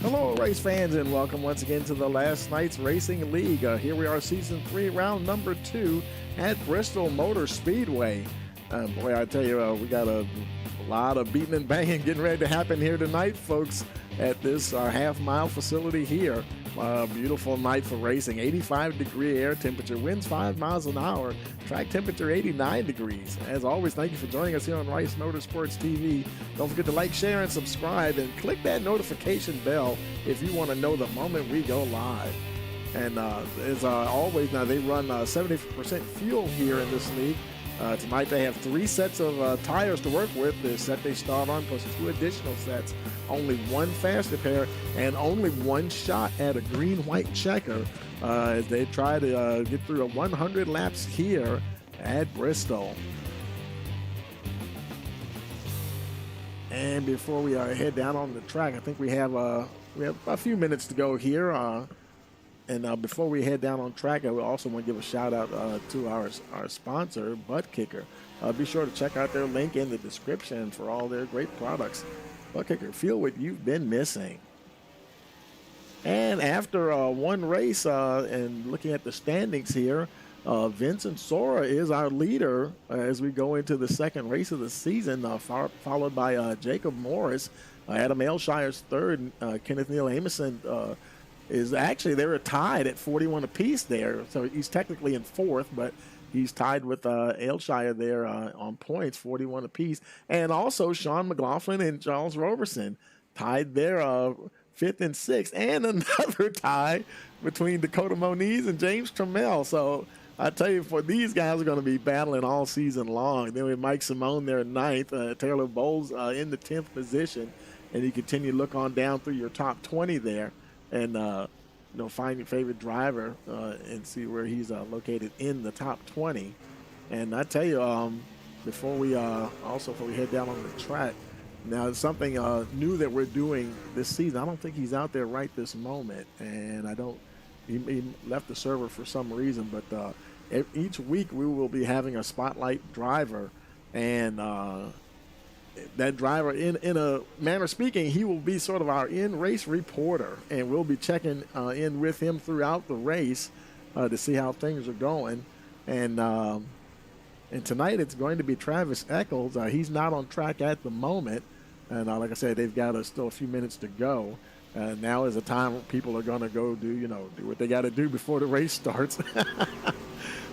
Hello, race fans, and welcome once again to the Last Night's Racing League. Here we are, Season 3, Round number 2 at Bristol Motor Speedway. Boy, I tell you, we got a lot of beating and banging getting ready to happen here tonight, folks, at this half-mile facility here. Beautiful night for racing. 85-degree air temperature, winds 5 miles an hour, track temperature 89 degrees. As always, thank you for joining us here on Rice Motorsports TV. Don't forget to like, share, and subscribe, and click that notification bell if you want to know the moment we go live. And as always, now they run 70% fuel here in this league. Tonight they have 3 sets of tires to work with. The set they start on plus 2 additional sets. Only 1 faster pair and only 1 shot at a green-white checker as they try to get through 100 laps here at Bristol. And before we head down on the track, I think we have a few minutes to go here. And before we head down on track, I would also want to give a shout out to our sponsor, Butt Kicker. Be sure to check out their link in the description for all their great products. Butt Kicker, feel what you've been missing. And after one race and looking at the standings here, Vincent Sora is our leader as we go into the second race of the season, followed by Jacob Morris. Adam Ailshire's third. Kenneth Neal Amison is actually, they were tied at 41 apiece there. So he's technically in fourth, but he's tied with Ailshire there on points, 41 apiece. And also Sean McLaughlin and Charles Roberson tied there fifth and sixth. And another tie between Dakota Moniz and James Trammell. So I tell you, for these guys are going to be battling all season long. Then with Mike Simone there in ninth, Taylor Bowles in the 10th position. And you continue to look on down through your top 20 there. And find your favorite driver and see where he's located in the top 20. And I tell you, before we head down on the track, now it's something new that we're doing this season. I don't think he's out there right this moment, and he left the server for some reason. But each week we will be having a spotlight driver, and that driver, in a manner of speaking, he will be sort of our in-race reporter, and we'll be checking in with him throughout the race to see how things are going. And tonight it's going to be Travis Eccles. He's not on track at the moment, and like I said, they've got still a few minutes to go. Now is the time when people are going to go do what they got to do before the race starts.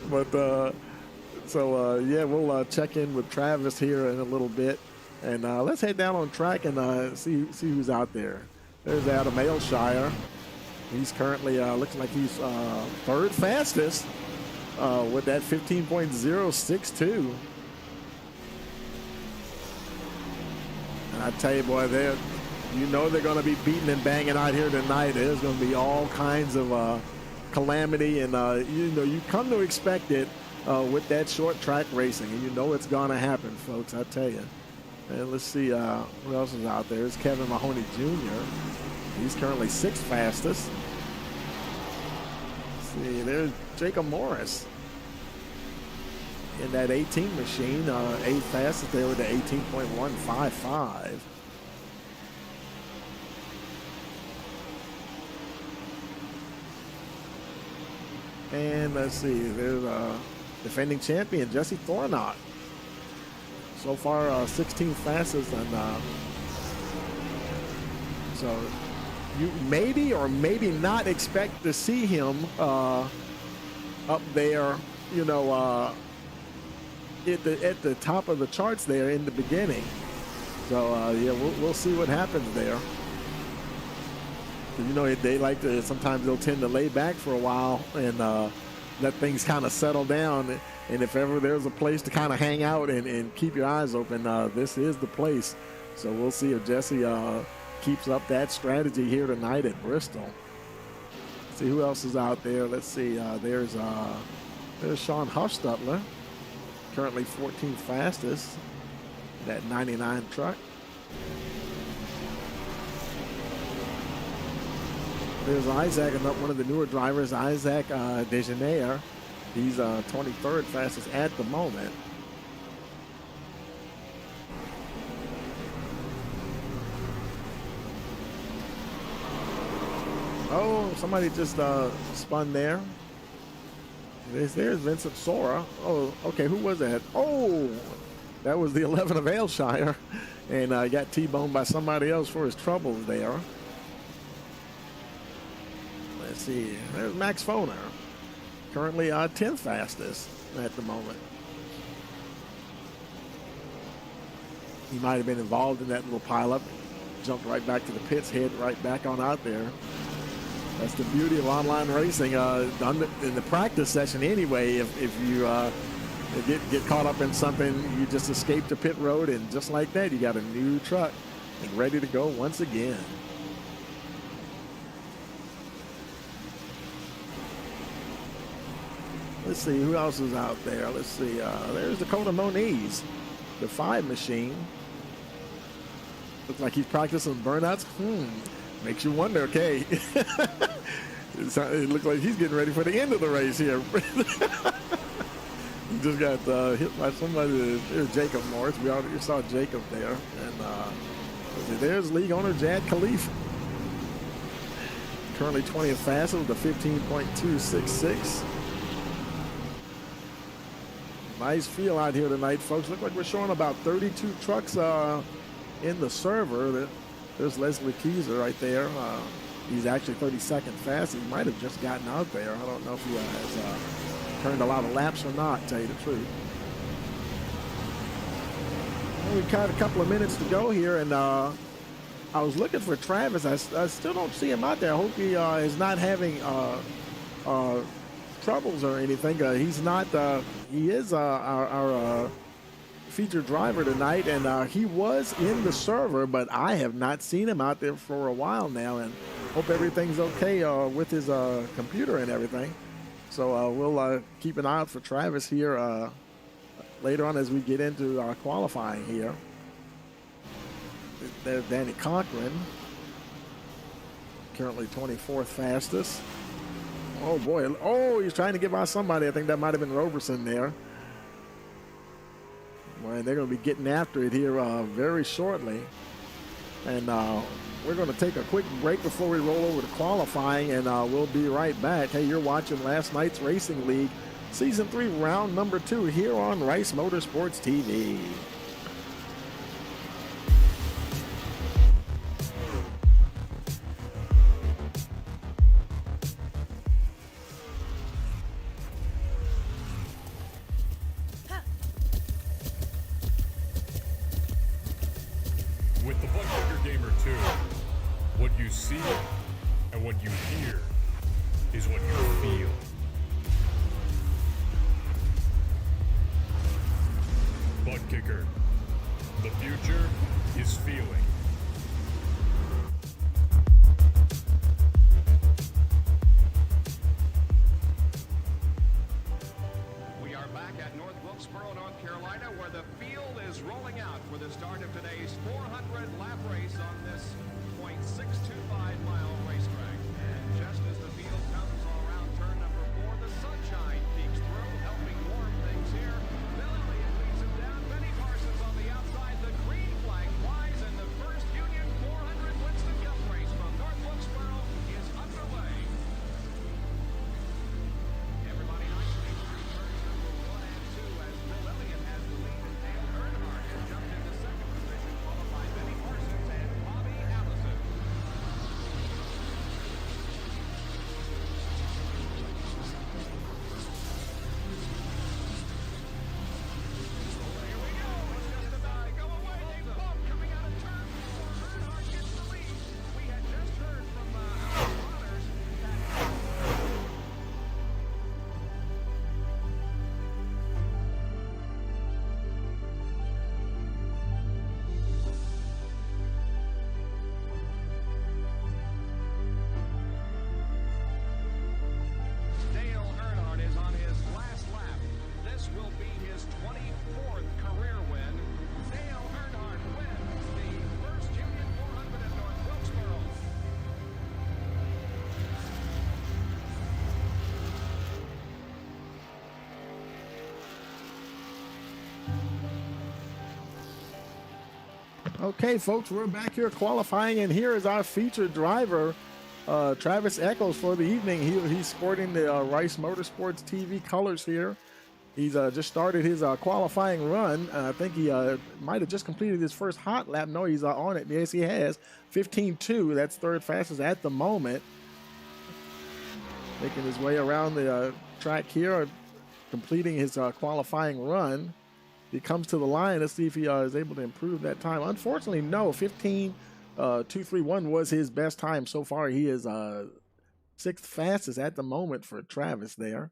But yeah, we'll check in with Travis here in a little bit. And let's head down on track and see who's out there. There's Adam Ailshire. He's currently looks like he's third fastest with that 15.062. And I tell you, boy, they're going to be beating and banging out here tonight. There's going to be all kinds of calamity, and you come to expect it with that short track racing, and it's going to happen, folks. I tell you. And let's see who else is out there. It's Kevin Mahoney Jr. He's currently 6th fastest. Let's see, there's Jacob Morris in that 18 machine, 8th fastest there with the 18.155. And let's see, there's defending champion Jesse Thornott. So far, 16th fastest, and so you maybe or maybe not expect to see him up there, at the top of the charts there in the beginning. So yeah, we'll see what happens there. They like to, sometimes they'll tend to lay back for a while and let things kind of settle down. And if ever there's a place to kind of hang out and keep your eyes open, this is the place. So we'll see if Jesse keeps up that strategy here tonight at Bristol. Let's see who else is out there. Let's see. There's Sean Huffstutler, currently 14th fastest, that 99 truck. There's Isaac, one of the newer drivers, Isaac Degenaire. He's 23rd fastest at the moment. somebody just spun there. There's Vincent Sora. Oh, okay, who was that? Oh, that was the 11 of Aylshire, and got T-boned by somebody else for his troubles there. Let's see, there's Max Foner, currently 10th fastest at the moment. He might have been involved in that little pileup, jumped right back to the pits, head right back on out there. That's the beauty of online racing. In the practice session anyway, if you get caught up in something, you just escape the pit road, and just like that, you got a new truck and ready to go once again. Let's see who else is out there. Let's see. There's Dakota Moniz, the 5 machine. Looks like he's practicing burnouts. Makes you wonder, okay. It looks like he's getting ready for the end of the race here. He just got hit by somebody. There's Jacob Morris. We already saw Jacob there. And there's league owner Jad Khalif. Currently 20th fastest with a 15.266. Nice feel out here tonight, folks. Look like we're showing about 32 trucks in the server. There's Leslie Keyser right there. He's actually 32nd fast. He might have just gotten out there. I don't know if he has turned a lot of laps or not, to tell you the truth. Well, we've got a couple of minutes to go here, and I was looking for Travis. I still don't see him out there. I hope he is not having troubles or anything. He's not. He is our featured driver tonight, and he was in the server, but I have not seen him out there for a while now, and hope everything's okay with his computer and everything. So we'll keep an eye out for Travis here later on as we get into our qualifying here. There's Danny Cochran, currently 24th fastest. Oh boy, oh, he's trying to get by somebody. I think that might have been Roberson there. Well, they're going to be getting after it here very shortly. And we're going to take a quick break before we roll over to qualifying, and we'll be right back. Hey, you're watching last night's Racing League, Season 3, round number 2 here on Rice Motorsports TV. With the Buckmaker Gamer 2, what you see and what you hear is what you feel. Butt Kicker. The future is feeling. We are back at North Wilkesboro, North Carolina, where the field is rolling out for the start of today's 400-lap race on this .625-mile racetrack. And just as the field comes around turn number 4, the sunshine peeks through, helping warm things here. Bill Elliott leads him down. Benny Parsons on the outside. The green flag flies, and the first Union 400 Winston Cup race from North Wilkesboro is underway. Everybody nicely through turns number 1 and 2 as Bill Elliott has the lead, and Dan Earnhardt has jumped into second position, followed by Benny Parsons and Bobby Allison. Here we go. It's just about to go away. They bump coming out of turn 4. Earnhardt gets the lead. We had just heard from our runners that Dale Earnhardt is on his last lap. This will be his 24th career win. Dale Earnhardt wins the first Union 400 at North Wilkesboro. Okay, folks, we're back here qualifying, and here is our featured driver Travis Eccles for the evening. He's sporting the Rice Motorsports TV colors here. He's just started his qualifying run. I think he might have just completed his first hot lap. No, he's on it. Yes, he has. 15.2. That's third fastest at the moment. Making his way around the track here, completing his qualifying run. He comes to the line. Let's see if he is able to improve that time. Unfortunately, no. 15.231 was his best time so far. He is sixth fastest at the moment for Travis there.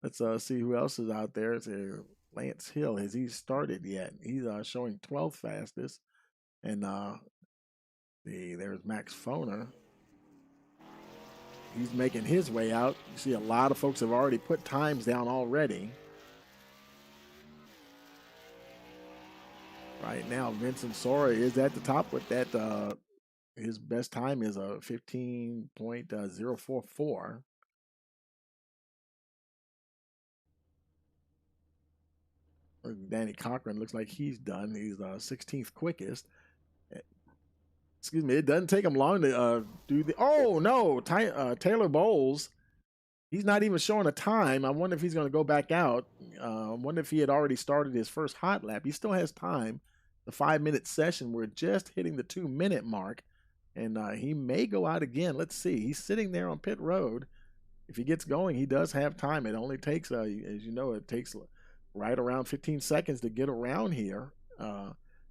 Let's see who else is out there. It's Lance Hill. Has he started yet? He's showing 12th fastest. And there's Max Foner. He's making his way out. You see a lot of folks have already put times down already. Right now, Vincent Sora is at the top with that. His best time is a 15.044. Danny Cochran looks like he's done. He's 16th quickest. Excuse me. It doesn't take him long to do the. Oh no, Taylor Bowles. He's not even showing a time. I wonder if he's going to go back out. I wonder if he had already started his first hot lap. He still has time. The 5-minute session. We're just hitting the 2-minute mark, and he may go out again. Let's see. He's sitting there on pit road. If he gets going, he does have time. It only takes, as you know, it takes right around 15 seconds to get around here.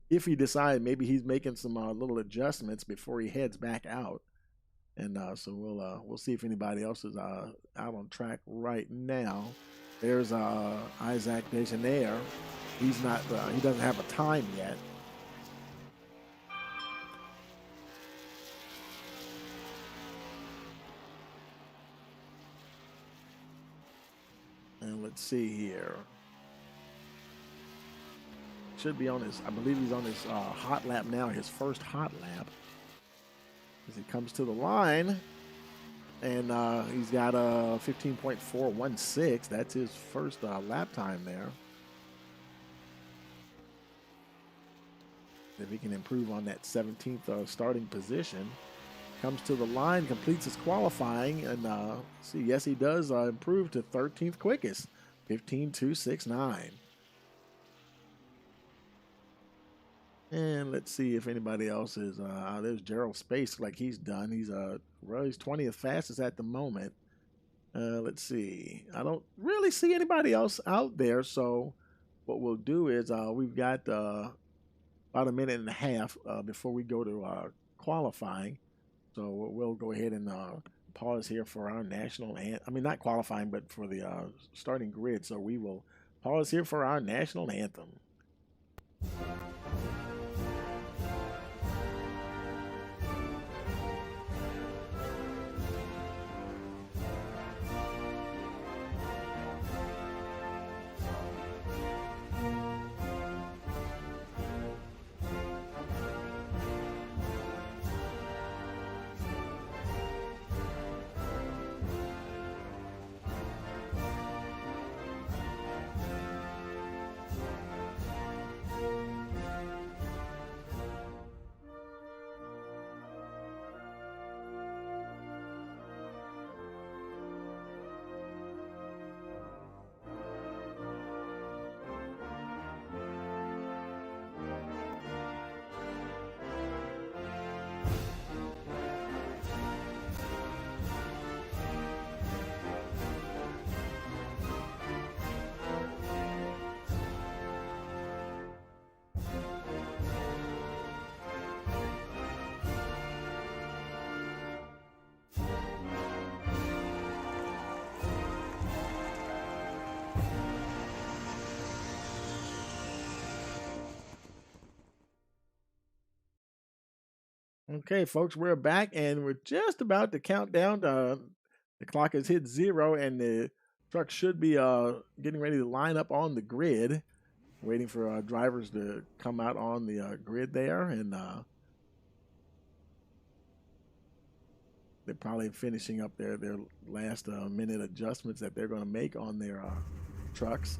If he decides maybe he's making some little adjustments before he heads back out. And so we'll see if anybody else is out on track right now. There's Isaac Degenaire. He's not. He doesn't have a time yet. And let's see here. Should be on his. I believe he's on his hot lap now. His first hot lap. As he comes to the line, and he's got a 15.416. That's his first lap time there. If he can improve on that 17th starting position, comes to the line, completes his qualifying, and see, yes, he does improve to 13th quickest, 15.269. And let's see if anybody else is. There's Gerald Space, like he's done. He's he's 20th fastest at the moment. Let's see. I don't really see anybody else out there. So what we'll do is we've got about a minute and a half before we go to qualifying. So we'll go ahead and pause here for our national anthem. I mean, not qualifying, but for the starting grid. So we will pause here for our national anthem. Okay, folks, we're back, and we're just about to count down. The clock has hit 0, and the truck should be getting ready to line up on the grid, waiting for drivers to come out on the grid there, and they're probably finishing up their last minute adjustments that they're going to make on their trucks.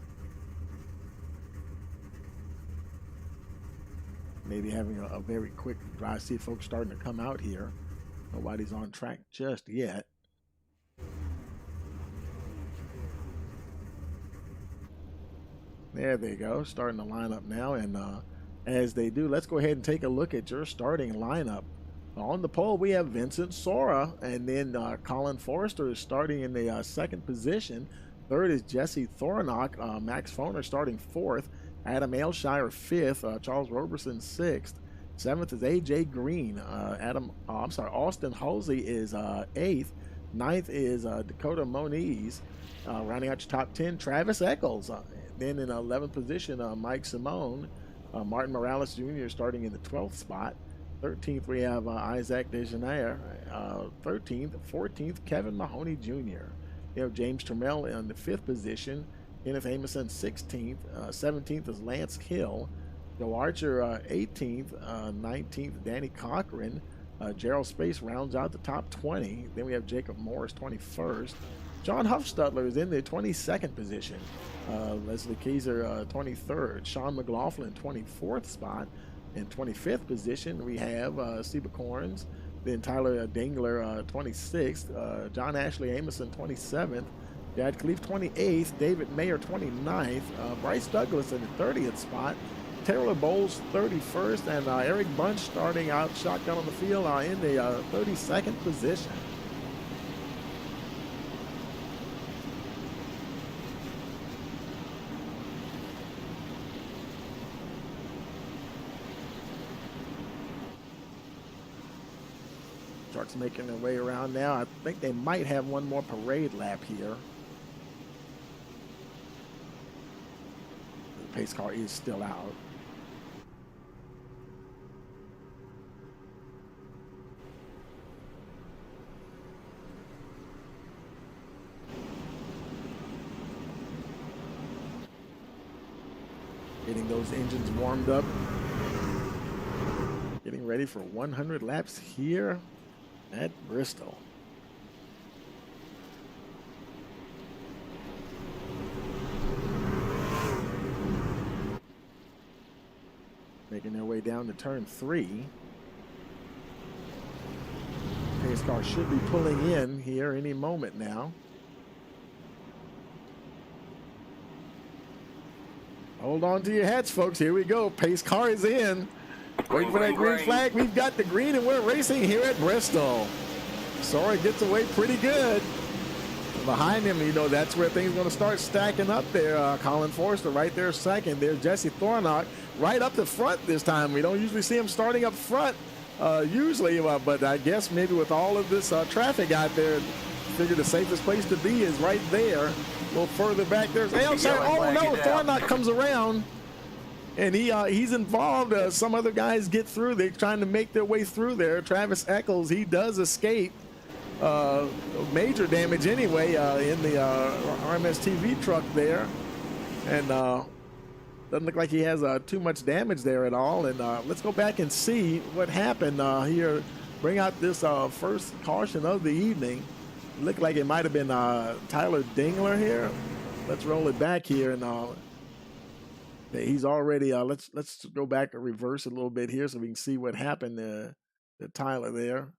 Maybe having a very quick drive. See folks starting to come out here. Nobody's on track just yet. There they go, starting the lineup now. And as they do, let's go ahead and take a look at your starting lineup. On the pole, we have Vincent Sora, and then Colin Forrester is starting in the second position. Third is Jesse Thornock. Max Foner starting fourth. Adam Ailshire fifth. Charles Roberson sixth. Seventh is AJ Green. Austin Halsey is eighth. Ninth is Dakota Moniz. Rounding out your top 10, Travis Eccles. Then in 11th position, Mike Simone. Martin Morales Jr. starting in the 12th spot. 13th, we have Isaac Degenaire. 13th. 14th, Kevin Mahoney Jr. You have James Trammell in the 5th position. Kenneth Amerson 16th. 17th is Lance Hill. Joe Archer 18th. 19th, Danny Cochran. Gerald Space rounds out the top 20. Then we have Jacob Morris 21st. John Huffstutler is in the 22nd position. Leslie Kaiser 23rd. Sean McLaughlin 24th spot. In 25th position, we have Seba Corns. Then Tyler Dingler 26th. John Ashley Amerson 27th. Jad Cleef 28th. David Mayer 29th. Bryce Douglas in the 30th spot. Taylor Bowles 31st. And Eric Bunch starting out shotgun on the field in the 32nd position. Trucks making their way around now. I think they might have one more parade lap here. The pace car is still out. Getting those engines warmed up. Getting ready for 100 laps here at Bristol. Making their way down to turn 3. Pace car should be pulling in here any moment now. Hold on to your hats, folks. Here we go. Pace car is in. Waiting for that green flag. We've got the green, and we're racing here at Bristol. Sora gets away pretty good. Behind him, you know, that's where things are going to start stacking up there. Colin Forrester right there second. There's Jesse Thornock right up the front this time. We don't usually see him starting up front usually, but I guess maybe with all of this traffic out there, figure the safest place to be is right there. A little further back, there's Ailshire. Oh, no, Thornock comes around. And he's involved. Some other guys get through. They're trying to make their way through there. Travis Eccles, he does escape. Major damage anyway in the RMS-TV truck there. And doesn't look like he has too much damage there at all. And let's go back and see what happened here. Bring out this first caution of the evening. Looked like it might have been Tyler Dingler here. Let's roll it back here and he's already. Let's go back and reverse a little bit here so we can see what happened to Tyler there.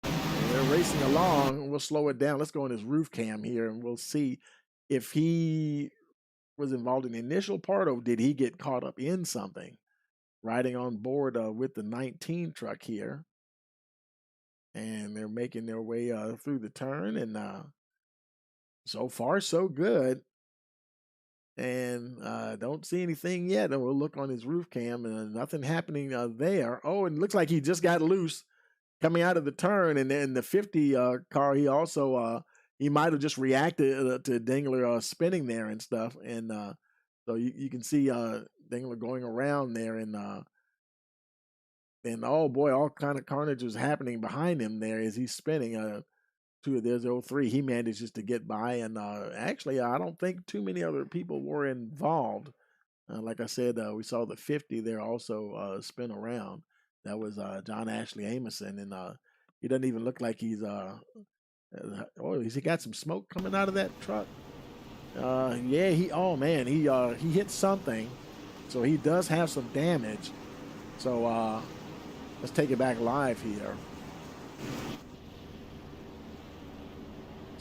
And they're racing along. We'll slow it down. Let's go in his roof cam here, and we'll see if he was involved in the initial part, or did he get caught up in something? Riding on board with the 19 truck here, and they're making their way through the turn, and so far so good. And don't see anything yet. And we'll look on his roof cam, and nothing happening there. Oh, and it looks like he just got loose coming out of the turn. And then the 50 car, he also he might have just reacted to Dingler spinning there and stuff. And so you can see Dingler going around there, and oh boy, all kind of carnage was happening behind him there as he's spinning. There's 03. He manages to get by, and actually, I don't think too many other people were involved. Like I said, we saw the 50 there also spin around. That was John Ashley Amerson, and he doesn't even look like he's. Has he got some smoke coming out of that truck? Yeah, he. Oh man, he hit something, so he does have some damage. So let's take it back live here.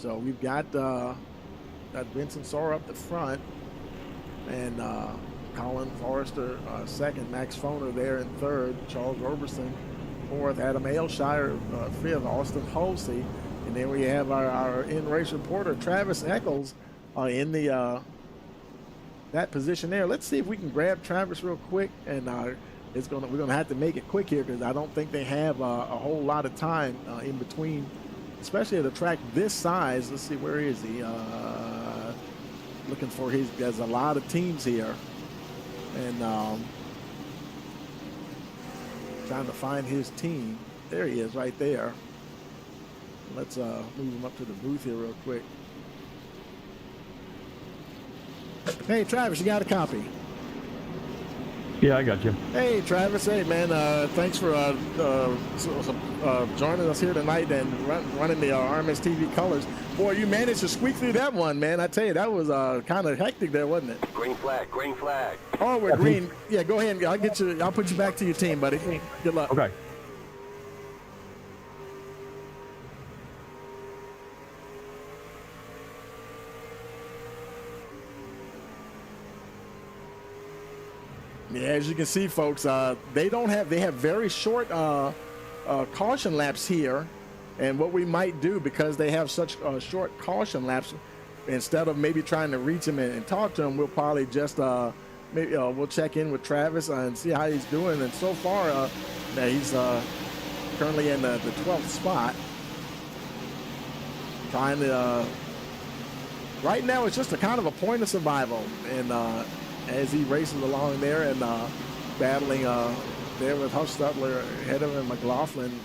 So we've got Vincent Sora up the front, and Colin Forrester second, Max Foner there in third, Charles Roberson fourth, Adam Ailshire fifth, Austin Halsey, and then we have our in-race reporter Travis Eccles in the that position there. Let's see if we can grab Travis real quick, and we're gonna have to make it quick here because I don't think they have a whole lot of time in between, especially at a track this size. Let's see, where is he? Looking for there's a lot of teams here, and trying to find his team. There he is, right there. Let's move him up to the booth here real quick. Hey, Travis, you got a copy? Yeah, I got you. Hey, Travis. Hey, man. Thanks for joining us here tonight and running the RMS TV colors. Boy, you managed to squeak through that one, man. I tell you, that was kind of hectic there, wasn't it? Green flag, green flag. Oh, we're green. Yeah, go ahead. I'll put you back to your team, buddy. Good luck. Okay. Yeah, as you can see, folks, they have very short caution laps here, and what we might do, because they have such short caution laps, instead of maybe trying to reach him and talk to him, we'll probably just maybe we'll check in with Travis and see how he's doing. And so far, he's currently in the 12th spot, trying to. Right now, it's just a kind of a point of survival, and as he races along there and battling there with Huffstutler ahead of him, McLaughlin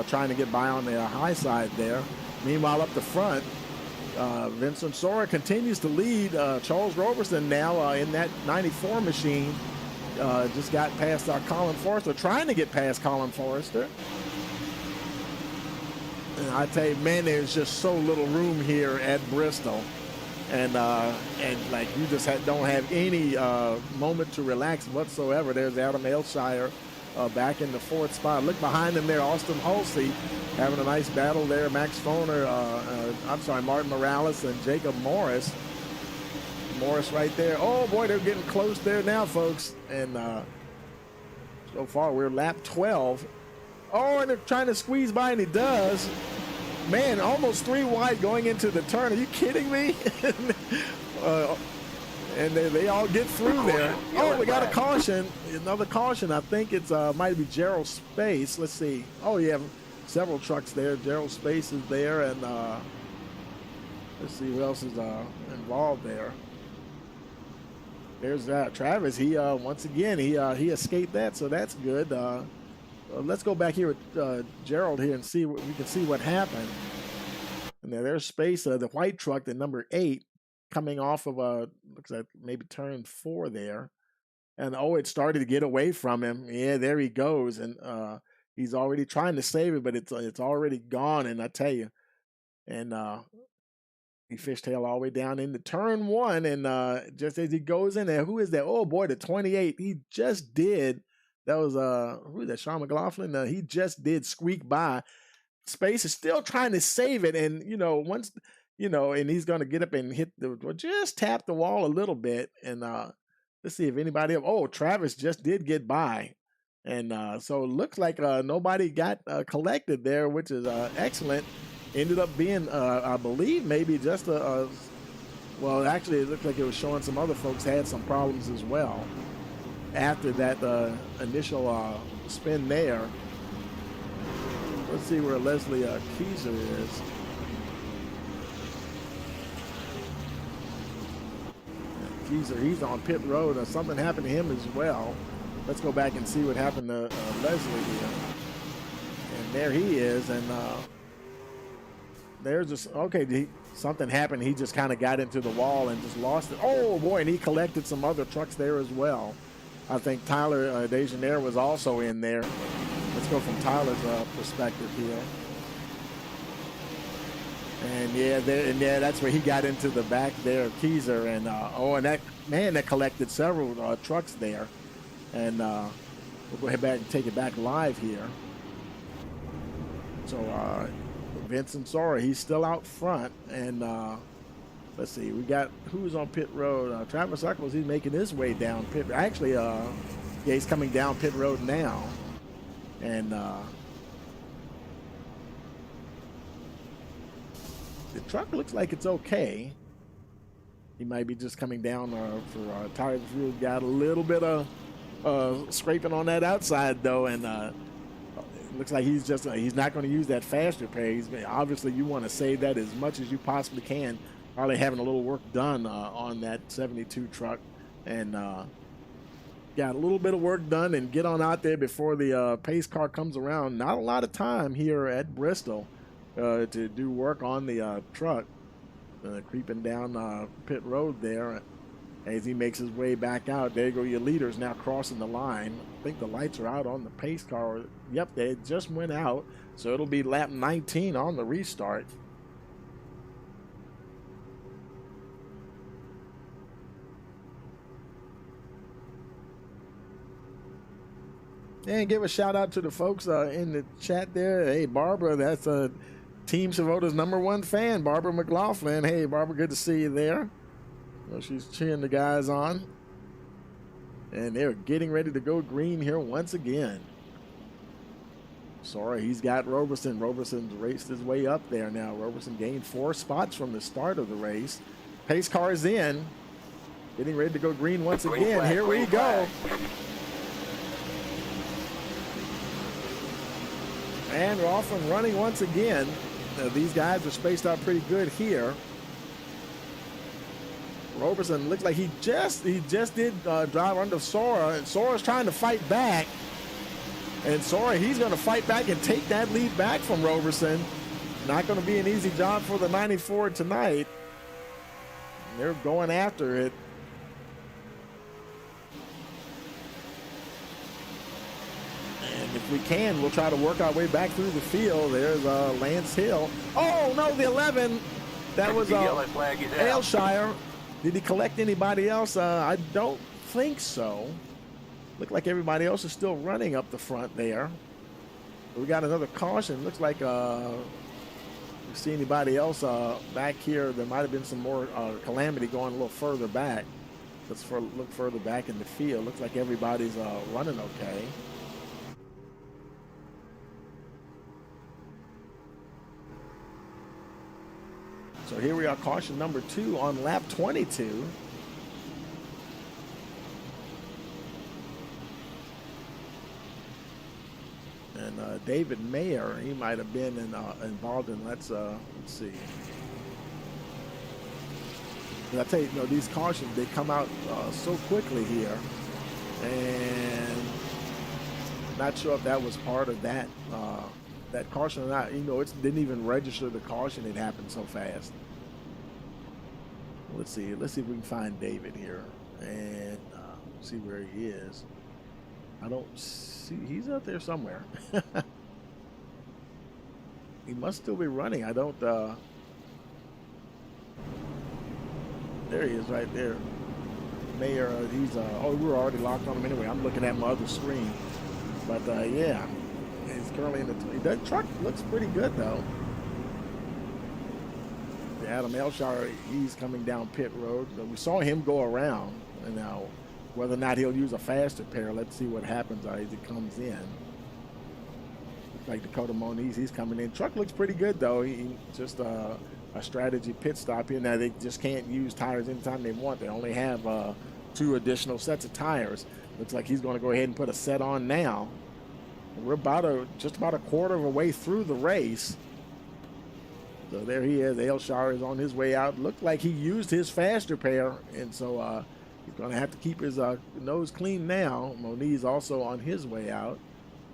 trying to get by on the high side there. Meanwhile, up the front, Vincent Sora continues to lead. Charles Roberson now in that 94 machine just got past Colin Forrester, trying to get past Colin Forrester. And I tell you, man, there's just so little room here at Bristol. And like you just don't have any moment to relax whatsoever. There's Adam Ailshire back in the 4th spot. Look behind him there, Austin Halsey having a nice battle there. Max Foner, Martin Morales and Jacob Morris. Morris right there. Oh boy, they're getting close there now, folks. And so far we're lap 12. Oh, and they're trying to squeeze by, and he does. Man, almost 3 wide going into the turn. Are you kidding me? And they all get through there. Oh, we got a caution. Another caution. I think it's might be Gerald Space. Let's see. Oh, you have several trucks there. Gerald Space is there, and let's see who else is involved there. There's Travis. He once again he escaped that, so that's good. Let's go back here with Gerald here and see we can see what happened. And there's Space, the white truck, the number 8, coming off of looks like maybe turn 4 there. And oh, it started to get away from him. Yeah, there he goes, and he's already trying to save it, but it's already gone. And I tell you, and he fishtailed all the way down into turn 1, and just as he goes in there, who is that? Oh boy, the 28. He just did. That was who is that? Sean McLaughlin. He just did squeak by. Space is still trying to save it, and once and he's going to get up and hit just tap the wall a little bit, and let's see if anybody else. Oh, Travis just did get by, and so it looks like nobody got collected there, which is excellent. Ended up being, I believe, maybe just well, actually, it looked like it was showing some other folks had some problems as well after that initial spin there. Let's see where Leslie Keyser is. Keyser, he's on pit road. Something happened to him as well. Let's go back and see what happened to Leslie here. And there he is. And there's just, okay, something happened. He just kind of got into the wall and just lost it. Oh, boy, and he collected some other trucks there as well. I think Tyler Dejaneire was also in there. Let's go from Tyler's perspective here. And yeah, that's where he got into the back there, Keyser, and and that collected several trucks there. And we'll go ahead back and take it back live here. So Vincent Sora, he's still out front. And let's see, we got who's on pit road. Travis Eccles, he's making his way down pit. Actually, yeah, he's coming down pit road now. And the truck looks like it's okay. He might be just coming down for tires. We've got a little bit of scraping on that outside though, and it looks like he's just he's not going to use that faster pair. Obviously you want to save that as much as you possibly can. Probably having a little work done on that 72 truck, and got a little bit of work done and get on out there before the pace car comes around. Not a lot of time here at Bristol to do work on the truck. Creeping down pit road there as he makes his way back out. There you go, your leaders now crossing the line. I think the lights are out on the pace car. Yep, they just went out, so it'll be lap 19 on the restart. And give a shout out to the folks in the chat there. Hey, Barbara, that's Team Savota's #1 fan, Barbara McLaughlin. Hey, Barbara, good to see you there. Well, she's cheering the guys on. And they're getting ready to go green here once again. Sorry, he's got Roberson. Roberson's raced his way up there now. Roberson gained 4 spots from the start of the race. Pace car is in. Getting ready to go green once again. Flag, here we go. And we're off and running once again. These guys are spaced out pretty good here. Roberson looks like he just did drive under Sora, and Sora's trying to fight back. And Sora, he's going to fight back and take that lead back from Roberson. Not going to be an easy job for the 94 tonight. They're going after it. And if we can, we'll try to work our way back through the field. There's Lance Hill. Oh, no, the 11. That was Aylshire. Did he collect anybody else? I don't think so. Looked like everybody else is still running up the front there. We got another caution. Looks like we see anybody else back here. There might have been some more calamity going a little further back. Let's look further back in the field. Looks like everybody's running okay. So here we are, caution number 2 on lap 22. And David Mayer, he might have been involved in, let's see. But I tell you, these cautions, they come out so quickly here. And not sure if that was part of that that caution or not. It didn't even register the caution. It happened so fast. Let's see if we can find David here and see where he is. I don't see, he's out there somewhere. He must still be running. I don't there he is right there. Mayor, he's we were already locked on him anyway. I'm looking at my other screen. But yeah, he's currently in the that truck looks pretty good though. Adam Aylshire, he's coming down pit road. We saw him go around, and now whether or not he'll use a faster pair, let's see what happens as he comes in. Looks like Dakota Moniz, he's coming in. Truck looks pretty good though. He just a strategy pit stop here. Now they just can't use tires anytime they want. They only have 2 additional sets of tires. Looks like he's going to go ahead and put a set on now. We're just about a quarter of a way through the race. So there he is. Aylshire is on his way out. Looked like he used his faster pair, and so he's going to have to keep his nose clean now. Moniz also on his way out.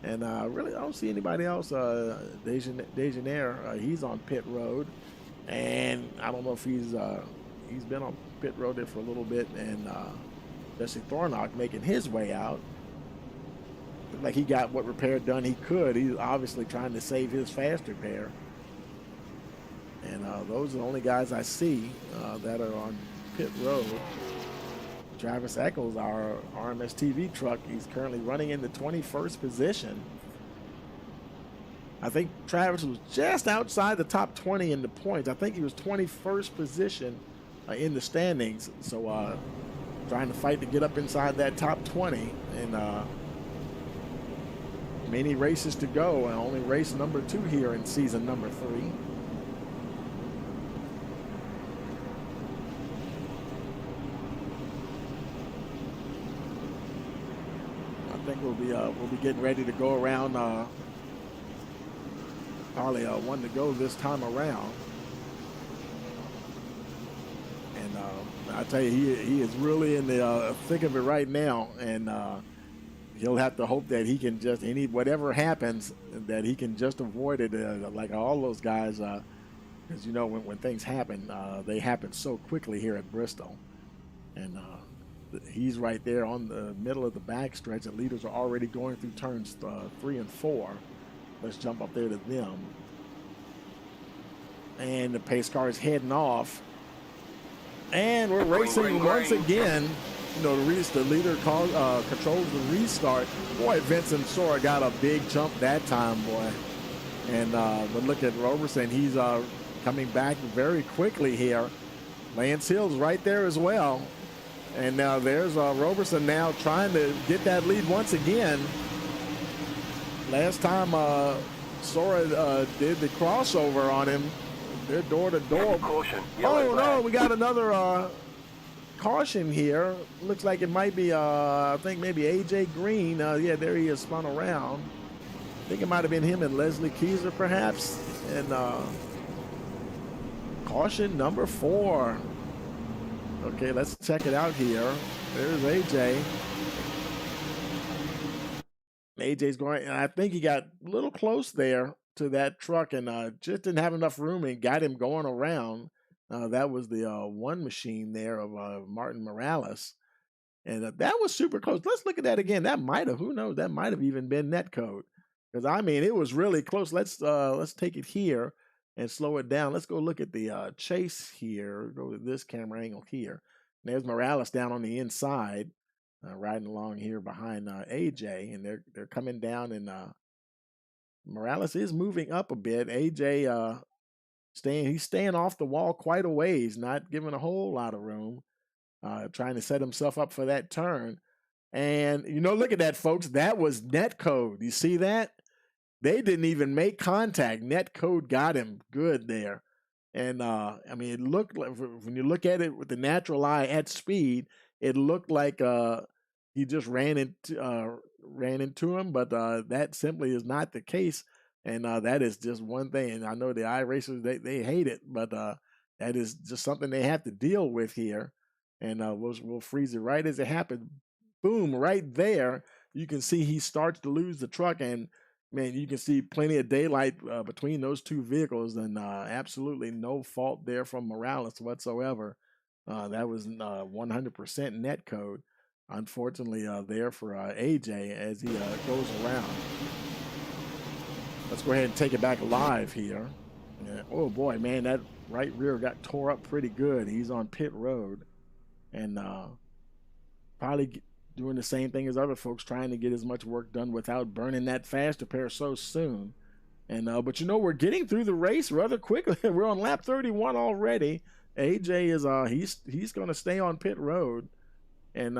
And really, I don't see anybody else. Dejaneir, he's on pit road. And I don't know if he's been on pit road there for a little bit. And Jesse Thornock making his way out. Looked like he got what repair done he could. He's obviously trying to save his faster pair. And those are the only guys I see that are on pit road. Travis Eccles, our RMS TV truck, he's currently running in the 21st position. I think Travis was just outside the top 20 in the points. I think he was 21st position in the standings. So trying to fight to get up inside that top 20. And many races to go. And only race number 2 here in season number 3. I think we'll be getting ready to go around. Probably one to go this time around. And I tell you, he is really in the thick of it right now. And he'll have to hope that he can just whatever happens, that he can just avoid it like all those guys. Because you know when things happen, they happen so quickly here at Bristol. And he's right there on the middle of the backstretch. The leaders are already going through turns 3 and 4. Let's jump up there to them. And the pace car is heading off. And we're racing once again. You know, the leader controls the restart. Boy, Vincent Sora got a big jump that time, boy. And but look at Roberson. He's coming back very quickly here. Lance Hill's right there as well. And now there's Roberson now trying to get that lead once again. Last time Sora did the crossover on him, they're door to door. Caution. Oh no, we got another caution here. Looks like it might be I think maybe AJ Green. Yeah, there he is, spun around. I think it might have been him and Leslie Keyser perhaps. And caution number 4. Okay, let's check it out here. There's AJ. AJ's going, and I think he got a little close there to that truck and just didn't have enough room and got him going around. That was the one machine there of Martin Morales. And that was super close. Let's look at that again. That might have, who knows, that might have even been netcode. Because, I mean, it was really close. Let's take it here and slow it down. Let's go look at the chase here. Go to this camera angle here. And there's Morales down on the inside. Riding along here behind AJ, and they're coming down, and Morales is moving up a bit. AJ he's staying off the wall quite a ways, not giving a whole lot of room, trying to set himself up for that turn. And you know, look at that, folks. That was netcode. You see that? They didn't even make contact. Netcode got him good there. And I mean, it looked like, when you look at it with the natural eye at speed, it looked like he just ran into him, but that simply is not the case. And that is just one thing. And I know the iRacers, they hate it, but that is just something they have to deal with here. And we'll freeze it right as it happened. Boom, right there. You can see he starts to lose the truck, and man, you can see plenty of daylight between those two vehicles, and absolutely no fault there from Morales whatsoever. That was 100% net code. Unfortunately, there for AJ as he goes around. Let's go ahead and take it back live here. Yeah. Oh boy, man, that right rear got tore up pretty good. He's on pit road, and probably doing the same thing as other folks, trying to get as much work done without burning that faster pair so soon. And but you know, we're getting through the race rather quickly. We're on lap 31 already. AJ is he's going to stay on pit road, and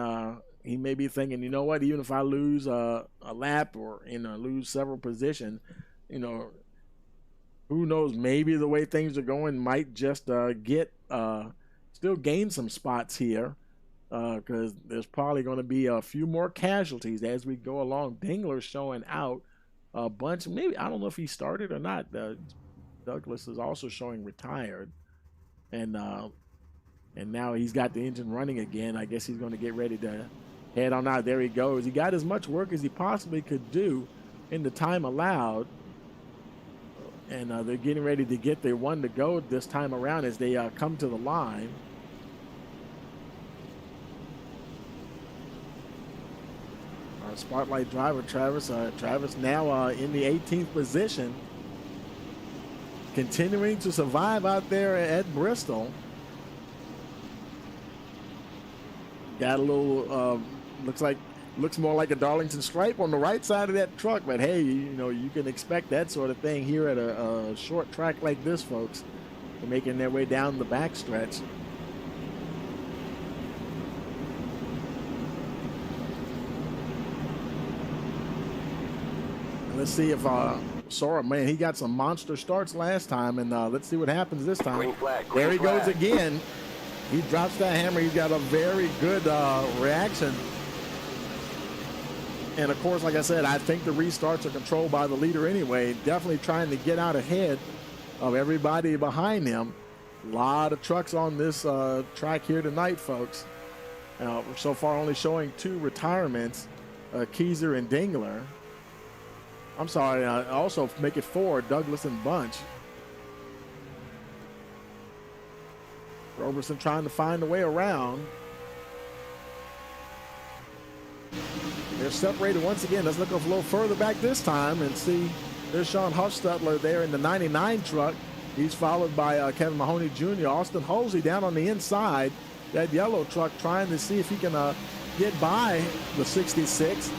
he may be thinking, you know what, even if I lose a lap or lose several positions, who knows, maybe the way things are going might just still gain some spots here, because there's probably going to be a few more casualties as we go along. Dingler's showing out a bunch. Maybe, I don't know if he started or not. Douglas is also showing retired, and now he's got the engine running again. I guess he's going to get ready to head on out. There he goes. He got as much work as he possibly could do in the time allowed. And they're getting ready to get their one to go this time around as they come to the line. Our spotlight driver, Travis now in the 18th position, continuing to survive out there at Bristol. Got a little, looks like Looks more like a Darlington stripe on the right side of that truck, but hey, you know, you can expect that sort of thing here at a short track like this, folks. They're making their way down the backstretch. Let's see if Sora, man, he got some monster starts last time, and let's see what happens this time. Green flag, There green he goes flag. again. He drops that hammer. He's got a very good reaction. And of course, like I said, I think the restarts are controlled by the leader anyway. Definitely trying to get out ahead of everybody behind him. A lot of trucks on this track here tonight, folks. We're so far only showing 2 retirements, Keyser and Dingler. I'm sorry, also make it 4, Douglas and Bunch. Roberson trying to find a way around. They're separated once again. Let's look a little further back this time and see. There's Sean Huffstutler there in the 99 truck. He's followed by Kevin Mahoney Jr. Austin Halsey down on the inside. That yellow truck trying to see if he can get by the 66.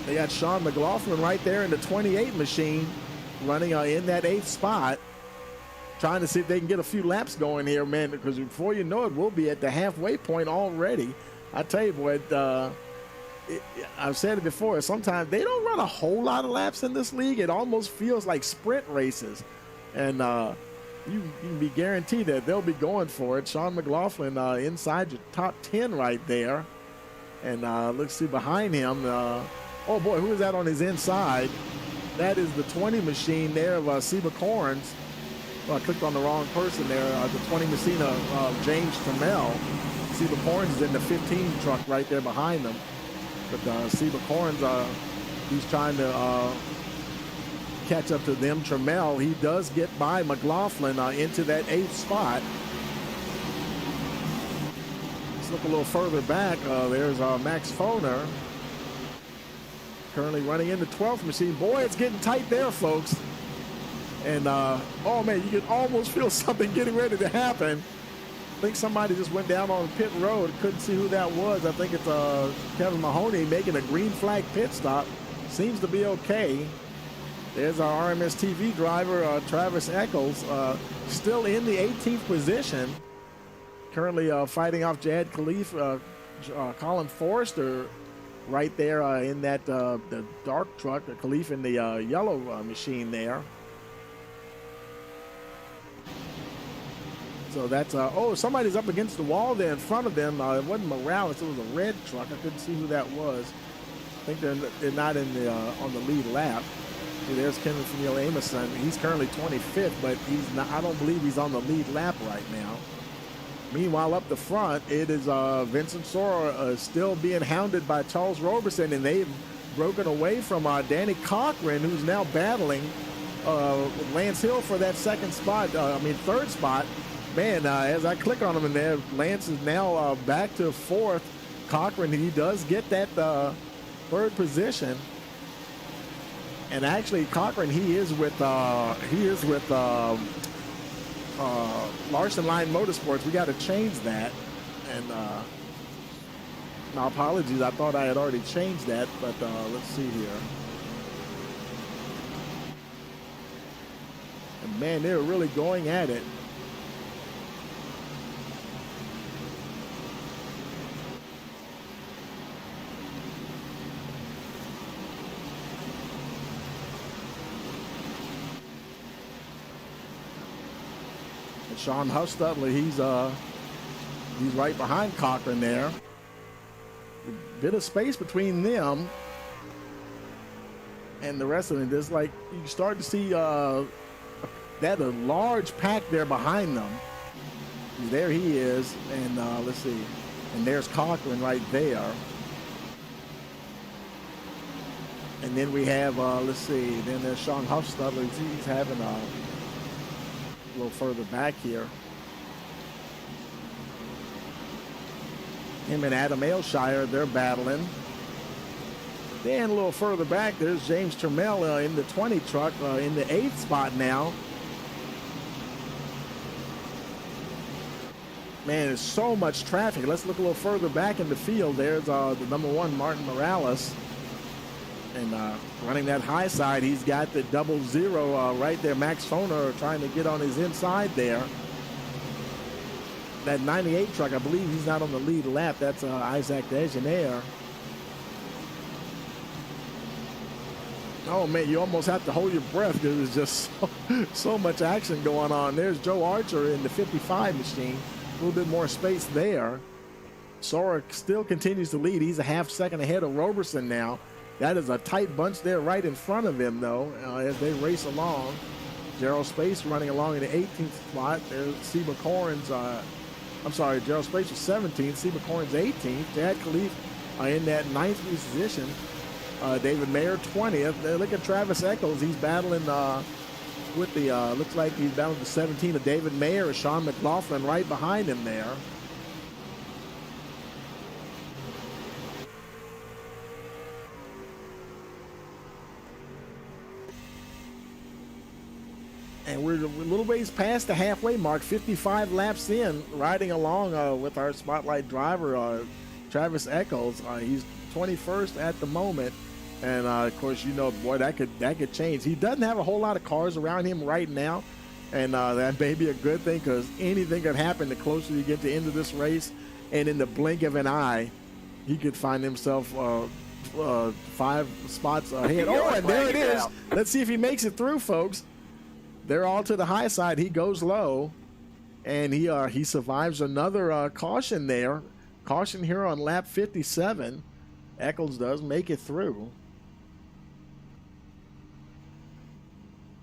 They got Sean McLaughlin right there in the 28 machine running in that 8th spot. Trying to see if they can get a few laps going here, man, because before you know it, we'll be at the halfway point already. I tell you, boy, I've said it before, sometimes they don't run a whole lot of laps in this league. It almost feels like sprint races. And you can be guaranteed that they'll be going for it. Sean McLaughlin inside your top 10 right there. And let's see behind him. Oh, boy, who is that on his inside? That is the 20 machine there of Seba Corns. Well, I clicked on the wrong person there. The 20 machine of James Trammell. Seba Corns is in the 15 truck right there behind them. But Seba Corns, he's trying to catch up to them. Trammell, he does get by McLaughlin into that 8th spot. Let's look a little further back. There's Max Foner. Currently running in the 12th machine. Boy, it's getting tight there, folks. And, oh, man, you can almost feel something getting ready to happen. I think somebody just went down on pit road. Couldn't see who that was. I think it's Kevin Mahoney making a green flag pit stop. Seems to be okay. There's our RMS TV driver, Travis Eccles, still in the 18th position. Currently fighting off Jad Khalif, Colin Forrester right there in that the dark truck, Khalif in the yellow machine there. So that's, oh, somebody's up against the wall there in front of them. It wasn't Morales, it was a red truck. I couldn't see who that was. I think they're not in the on the lead lap. See, there's Kenneth Neal Amerson. He's currently 25th, but he's not, I don't believe he's on the lead lap right now. Meanwhile, up the front, it is Vincent Sora still being hounded by Charles Roberson, and they've broken away from Danny Cochran, who's now battling with Lance Hill for that third spot. Man, as I click on him in there, Lance is now back to 4th. Cochran, he does get that 3rd position. And actually, Cochran, he is with Larson Line Motorsports. We got to change that. And my apologies, I thought I had already changed that, but let's see here. And man, they're really going at it. Sean Huffstutler, he's right behind Cochran there. A bit of space between them and the rest of them. There's like, you start to see that a large pack there behind them. There he is, and let's see. And there's Cochran right there. And then we have, let's see, then there's Sean Huffstutler. He's having a little further back here. Him and Adam Ailshire, they're battling. Then a little further back, there's James Trammell in the 20 truck in the 8th spot now. Man, there's so much traffic. Let's look a little further back in the field. There's the number 1, Martin Morales. And running that high side, he's got the 00 right there. Max Foner trying to get on his inside there. That 98 truck, I believe he's not on the lead lap. That's Isaac Degenaire. Oh, man, you almost have to hold your breath because there's just so much action going on. There's Joe Archer in the 55 machine. A little bit more space there. Sora still continues to lead. He's a half second ahead of Roberson now. That is a tight bunch there right in front of him, though, as they race along. Gerald Space running along in the 18th spot. There's Seba Corns. I'm sorry, Gerald Space was 17th. Seba Corns 18th. Chad Khalif in that 9th position. David Mayer 20th. Look at Travis Eccles. He's battling with the, looks like he's battling the 17 of David Mayer. Sean McLaughlin right behind him there. And we're a little ways past the halfway mark, 55 laps in, riding along with our spotlight driver, Travis Eccles. He's 21st at the moment. And of course, you know, boy, that could change. He doesn't have a whole lot of cars around him right now. And that may be a good thing because anything could happen the closer you get to the end of this race. And in the blink of an eye, he could find himself 5 spots ahead. Oh, and there it is. Let's see if he makes it through, folks. They're all to the high side. He goes low, and he survives another caution there. Caution here on lap 57. Eccles does make it through.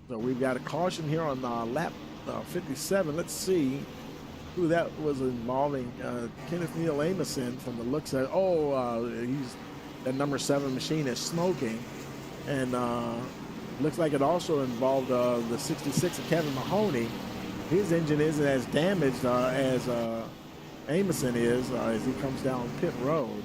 So we've got a caution here on lap 57. Let's see who that was involving. Kenneth Neal Ameson from the looks at. He's that number 7 machine is smoking, and looks like it also involved the 66 of Kevin Mahoney. His engine isn't as damaged as Ameson is as he comes down pit road.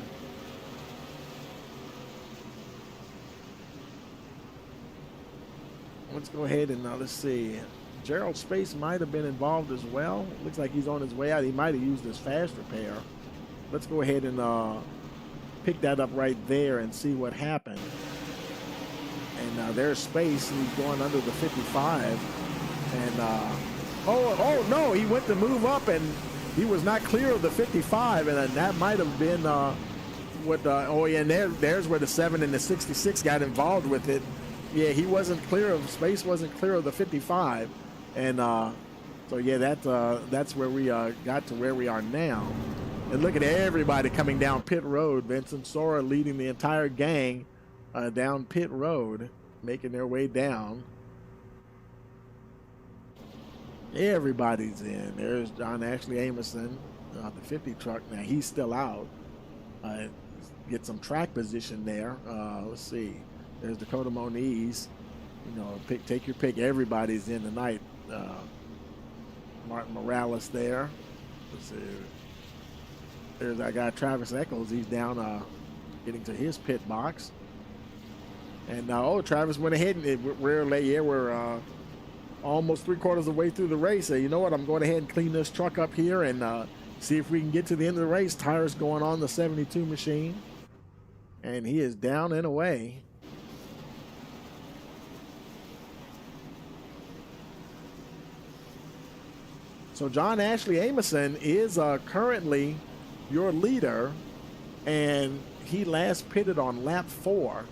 Let's go ahead and let's see. Gerald Space might have been involved as well. Looks like he's on his way out. He might have used his fast repair. Let's go ahead and pick that up right there and see what happened. And there's Space. He's going under the 55. And, oh, no, he went to move up, and he was not clear of the 55. And that might have been and there's where the 7 and the 66 got involved with it. Yeah, he wasn't clear of, Space wasn't clear of the 55. And so, yeah, that's where we got to where we are now. And look at everybody coming down pit road. Vincent Sora leading the entire gang down pit road, making their way down. Everybody's in. There's John Ashley Ameson, the 50 truck. Now he's still out. Get some track position there. Let's see. There's Dakota Moniz. You know, take your pick. Everybody's in tonight. Martin Morales there. Let's see. There's that guy Travis Eccles. He's down, getting to his pit box. And Travis went ahead and we're almost 3/4 of the way through the race. So you know what? I'm going ahead and clean this truck up here and see if we can get to the end of the race. Tires going on the 72 machine, and he is down and away. So John Ashley Ameson is currently your leader, and he last pitted on lap 4.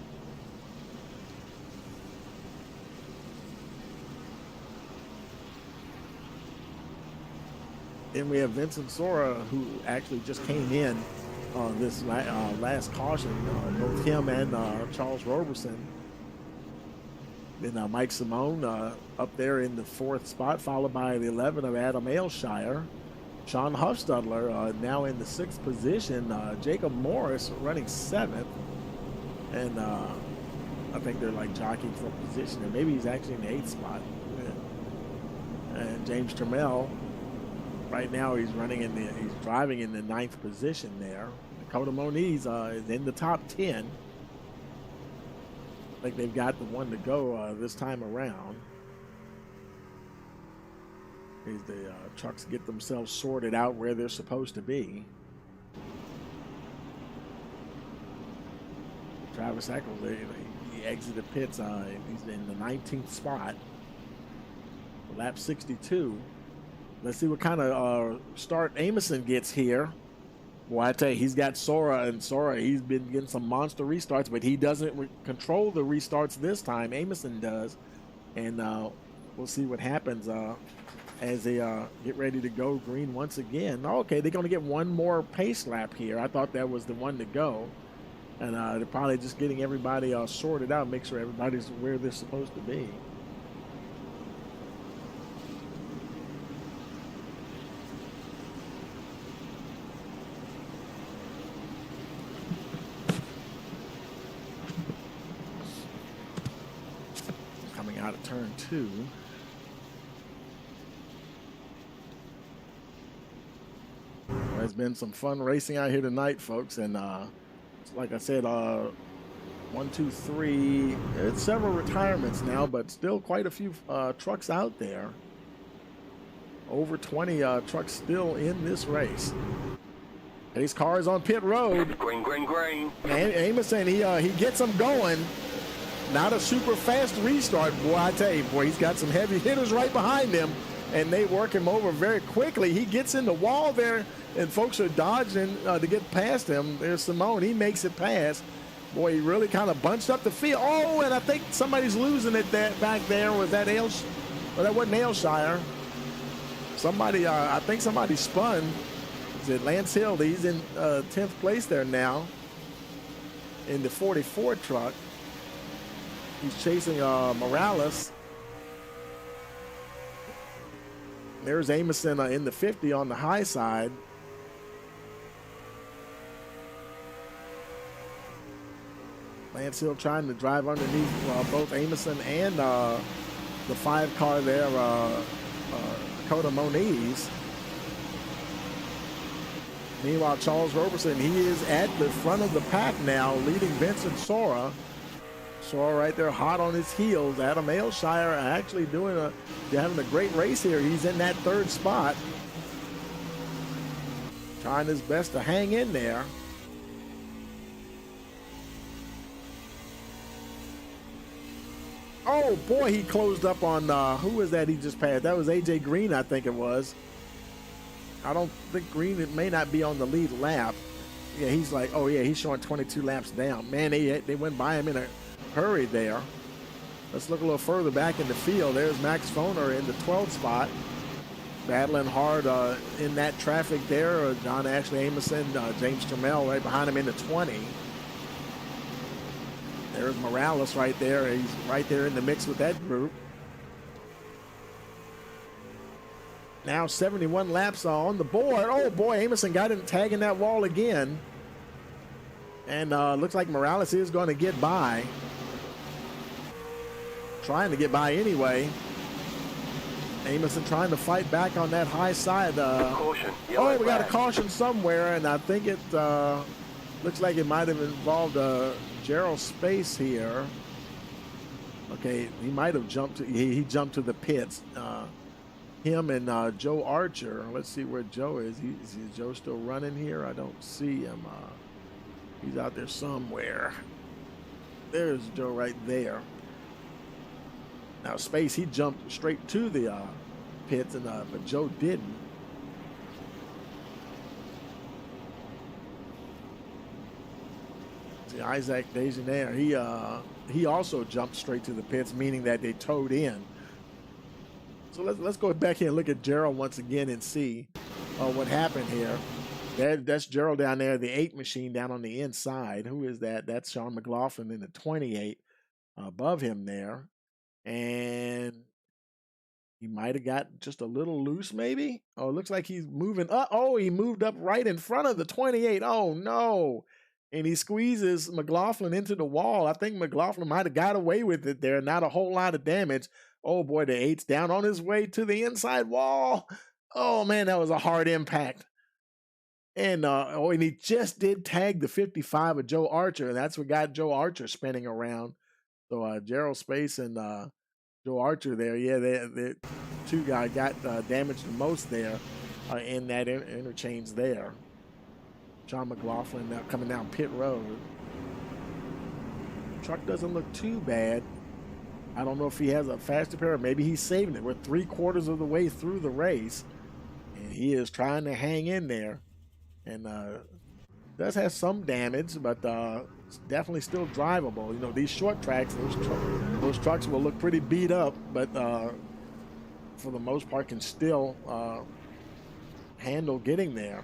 Then we have Vincent Sora, who actually just came in this last caution, both him and Charles Roberson. Then Mike Simone up there in the 4th spot, followed by the 11 of Adam Aylshire. Sean Huffstudler now in the 6th position. Jacob Morris running 7th. And I think they're like jockeying for position. And maybe he's actually in the 8th spot. And James Trammell, right now he's driving in the 9th position there. Dakota Moniz is in the top 10. I think they've got the one to go this time around. As the trucks get themselves sorted out where they're supposed to be. Travis Eckel, he exited pits. He's in the 19th spot. Lap 62. Let's see what kind of start Amison gets here. Boy, I tell you, he's got Sora, and Sora, he's been getting some monster restarts, but he doesn't control the restarts this time. Amison does. And we'll see what happens as they get ready to go green once again. Okay, they're going to get one more pace lap here. I thought that was the one to go. And they're probably just getting everybody sorted out, make sure everybody's where they're supposed to be. Coming out of turn 2. There's been some fun racing out here tonight, folks, and like I said, 1, 2, 3. It's several retirements now, but still quite a few trucks out there. Over 20 trucks still in this race. His car is on pit road. Green, green, green. And Amison, he gets them going. Not a super fast restart, boy. I tell you, boy, he's got some heavy hitters right behind him, and they work him over very quickly. He gets in the wall there, and folks are dodging to get past him. There's Simone. He makes it past. Boy, he really kind of bunched up the field. Oh, and I think somebody's losing it back there. Was that well, that wasn't Aylshire. Somebody, I think somebody spun. Is it Lance Hill? He's in 10th place there now in the 44 truck. He's chasing Morales. There's Amison in the 50 on the high side. Lance Hill trying to drive underneath both Amison and the 5 car there, Dakota Moniz. Meanwhile, Charles Roberson, he is at the front of the pack now, leading Vincent Sora. Sora right there hot on his heels. Adam Aylshire actually having a great race here. He's in that 3rd spot. Trying his best to hang in there. Oh boy, he closed up on, who was that he just passed? That was AJ Green, I think it was. I don't think Green, it may not be on the lead lap. Yeah, he's like, oh yeah, he's showing 22 laps down. Man, they went by him in a hurry there. Let's look a little further back in the field. There's Max Foner in the 12th spot. Battling hard in that traffic there. John Ashley Amison, James Trammell right behind him in the 20. There's Morales right there. He's right there in the mix with that group. Now 71 laps on the board. Oh boy, Amison got him tagging that wall again. And looks like Morales is going to get by. Trying to get by anyway. Amison trying to fight back on that high side. Caution. Oh, we got a caution somewhere, and I think it looks like it might have involved Gerald Space here. Okay, he might have jumped. He jumped to the pits. Him and Joe Archer. Let's see where Joe is. Is Joe still running here? I don't see him. He's out there somewhere. There's Joe right there. Now Space, he jumped straight to the pits, and but Joe didn't. See, Isaac Degenaire, he also jumped straight to the pits, meaning that they towed in. So let's go back here and look at Gerald once again and see what happened here. That's Gerald down there, the 8 machine down on the inside. Who is that? That's Sean McLaughlin in the 28 above him there. And he might have got just a little loose maybe. Oh, it looks like he's moving up. Oh, he moved up right in front of the 28. Oh, no. And he squeezes McLaughlin into the wall. I think McLaughlin might have got away with it there. Not a whole lot of damage. Oh, boy, the 8's down on his way to the inside wall. Oh, man, that was a hard impact. And and he just did tag the 55 of Joe Archer, and that's what got Joe Archer spinning around. So Gerald Space and Joe Archer there, yeah, they 2 guy got damaged the most there in that interchange there. John McLaughlin now coming down pit road. Truck doesn't look too bad. I don't know if he has a faster pair, or maybe he's saving it. We're 3/4 of the way through the race, and he is trying to hang in there. And does have some damage, but it's definitely still drivable. You know, these short tracks, those trucks will look pretty beat up, but for the most part can still handle getting there.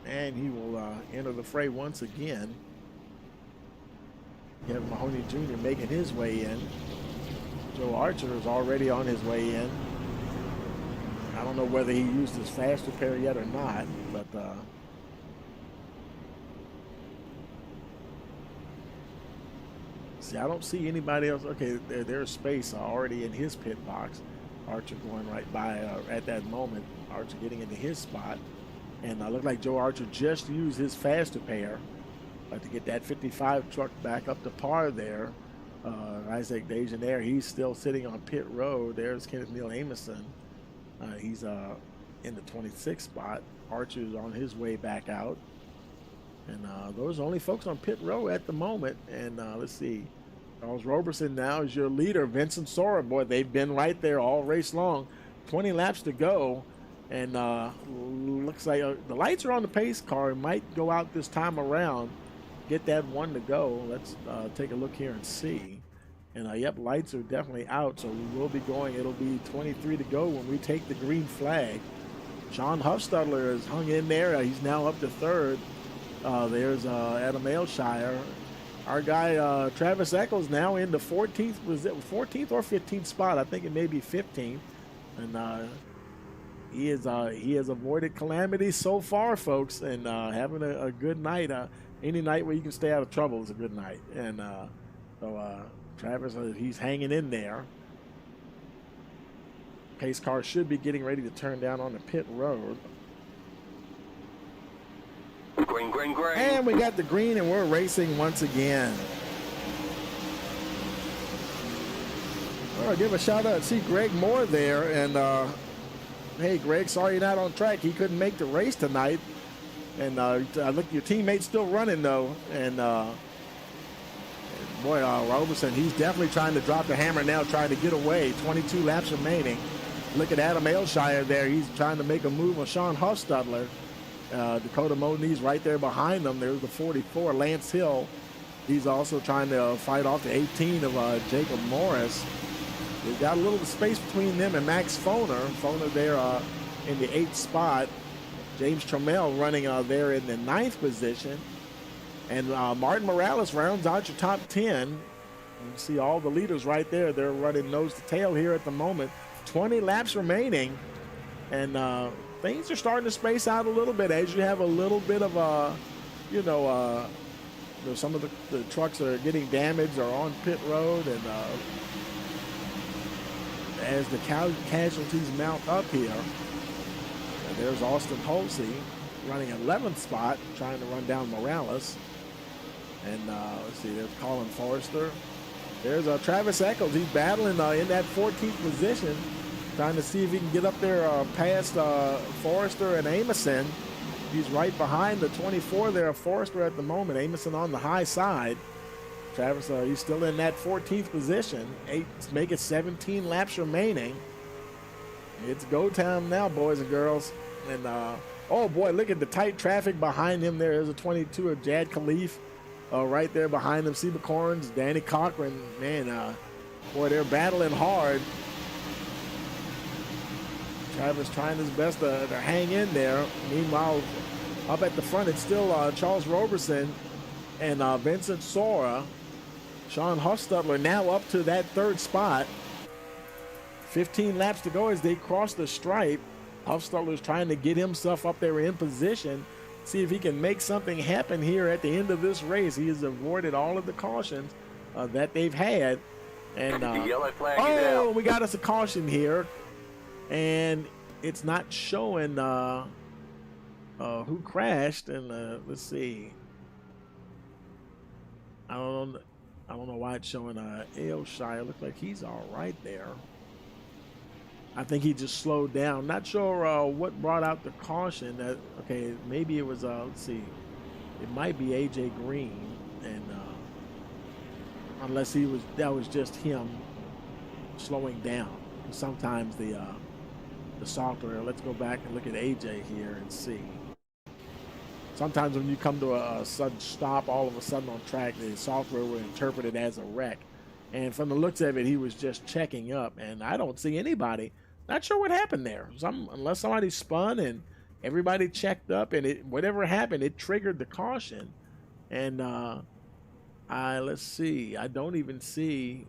And he will enter the fray once again. Kevin Mahoney Jr. making his way in. Joe Archer is already on his way in. I don't know whether he used his faster pair yet or not, but see, I don't see anybody else. Okay, there's space already in his pit box. Archer going right by at that moment. Archer getting into his spot. And looked like Joe Archer just used his faster pair to get that 55 truck back up to par there. Isaac Degenaire, he's still sitting on pit road. There's Kenneth Neal Amison. He's in the 26th spot. Archer's on his way back out. And those are only folks on pit row at the moment. And let's see. Charles Roberson now is your leader. Vincent Sora, boy, they've been right there all race long. 20 laps to go. And looks like the lights are on the pace car. It might go out this time around. Get that one to go. Let's take a look here and see. And yep, lights are definitely out, so we will be going. It'll be 23 to go when we take the green flag. Sean Huffstudler has hung in there. He's now up to third. There's Adam Aylshire. Our guy Travis Eccles now in the 14th. Was it 14th or 15th spot? I think it may be 15th. And he has avoided calamity so far, folks, and having a good night. Any night where you can stay out of trouble is a good night. And so Travis, he's hanging in there. Pace car should be getting ready to turn down on the pit road. Green, green, green. And we got the green, and we're racing once again. Well, give a shout out. See Greg Moore there, and hey, Greg, sorry you're not on track. He couldn't make the race tonight. And look, your teammate's still running, though. And boy, Roberson, he's definitely trying to drop the hammer now, trying to get away. 22 laps remaining. Look at Adam Aylshire there. He's trying to make a move on Sean Huffstudler. Dakota Modney's right there behind them. There's the 44, Lance Hill. He's also trying to fight off the 18 of Jacob Morris. They've got a little space between them and Max Foner. Foner there in the 8th spot. James Trammell running there in the 9th position. And Martin Morales rounds out your top 10. You see all the leaders right there. They're running nose to tail here at the moment. 20 laps remaining. And things are starting to space out a little bit as you have a little bit of some of the trucks are getting damaged or on pit road. And as the casualties mount up here, and there's Austin Holsey running 11th spot, trying to run down Morales. And let's see, there's Colin Forrester. There's Travis Eccles. He's battling in that 14th position, trying to see if he can get up there past Forrester and Amison. He's right behind the 24 there, Forrester at the moment. Amison on the high side. Travis, he's still in that 14th position. Make it 17 laps remaining. It's go time now, boys and girls. And oh boy, look at the tight traffic behind him there. There's a 22 of Jad Khalif right there behind them. Seba Corns, Danny Cochran. Man, boy, they're battling hard. Travis trying his best to hang in there. Meanwhile, up at the front, it's still Charles Roberson and Vincent Sora. Sean Huffstudler now up to that 3rd spot. 15 laps to go as they cross the stripe. Huffstudler's trying to get himself up there in position, see if he can make something happen here at the end of this race. He has avoided all of the cautions that they've had. And Yellow flag oh, we got us a caution here. And it's not showing who crashed. And let's see. I don't know. I don't know why it's showing Aylshire. Looks like he's all right there. I think he just slowed down. Not sure what brought out the caution. Okay, maybe it was, let's see. It might be AJ Green. And unless that was just him slowing down. Sometimes the software, let's go back and look at AJ here and see. Sometimes when you come to a sudden stop, all of a sudden on track, the software will interpret it as a wreck. And from the looks of it, he was just checking up, and I don't see anybody. Not sure what happened there. Unless somebody spun and everybody checked up, and whatever happened, it triggered the caution. And let's see. I don't even see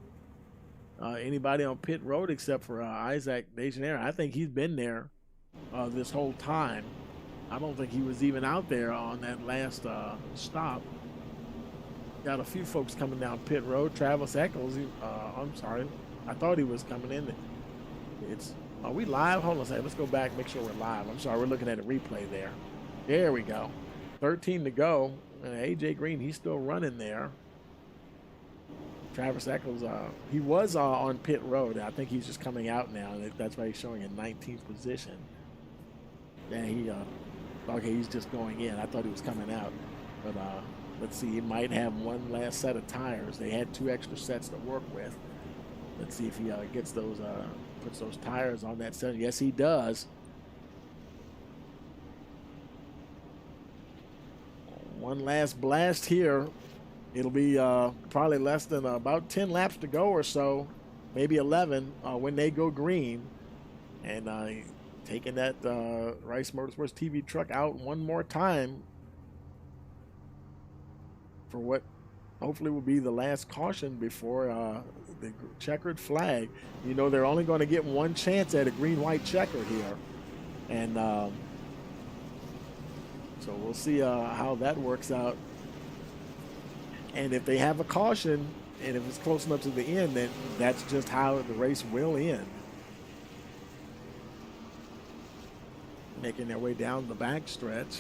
anybody on pit road except for Isaac Degeneres. I think he's been there this whole time. I don't think he was even out there on that last stop. Got a few folks coming down pit road. Travis Eccles, I'm sorry. I thought he was coming in. Are we live? Hold on a second. Let's go back, make sure we're live. I'm sorry, we're looking at a replay there. There we go. 13 to go. And AJ Green, he's still running there. Travis Eccles, he was on pit road. I think he's just coming out now. That's why he's showing in 19th position. And okay, he's just going in. I thought he was coming out. But let's see, he might have one last set of tires. They had 2 extra sets to work with. Let's see if he gets those, puts those tires on that set. Yes, he does. One last blast here. It'll be probably less than about 10 laps to go or so, maybe 11 when they go green. And taking that Rice Motorsports TV truck out one more time for what hopefully will be the last caution before the checkered flag. You know, they're only going to get one chance at a green-white checker here. And so we'll see how that works out. And if they have a caution, and if it's close enough to the end, then that's just how the race will end. Making their way down the back stretch.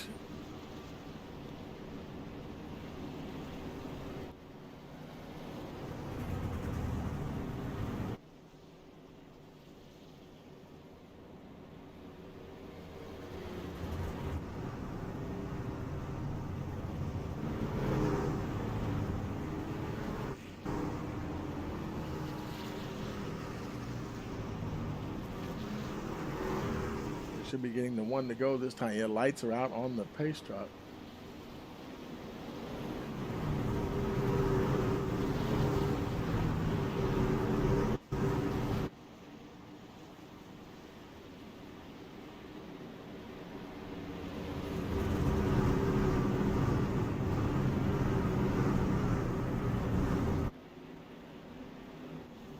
Should be getting the one to go this time. Yeah, lights are out on the pace truck.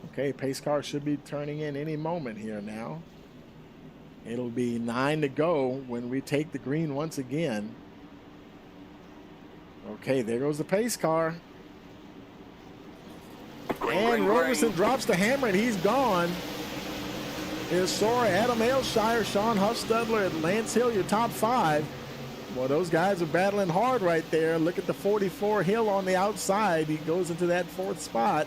Okay, pace car should be turning in any moment here now. It'll be 9 to go when we take the green once again. Okay, there goes the pace car. And Roberson drops the hammer and he's gone. There's Sora, Adam Aylshire, Sean Huffstedler, and Lance Hill, your top 5. Well, those guys are battling hard right there. Look at the 44 Hill on the outside. He goes into that 4th spot.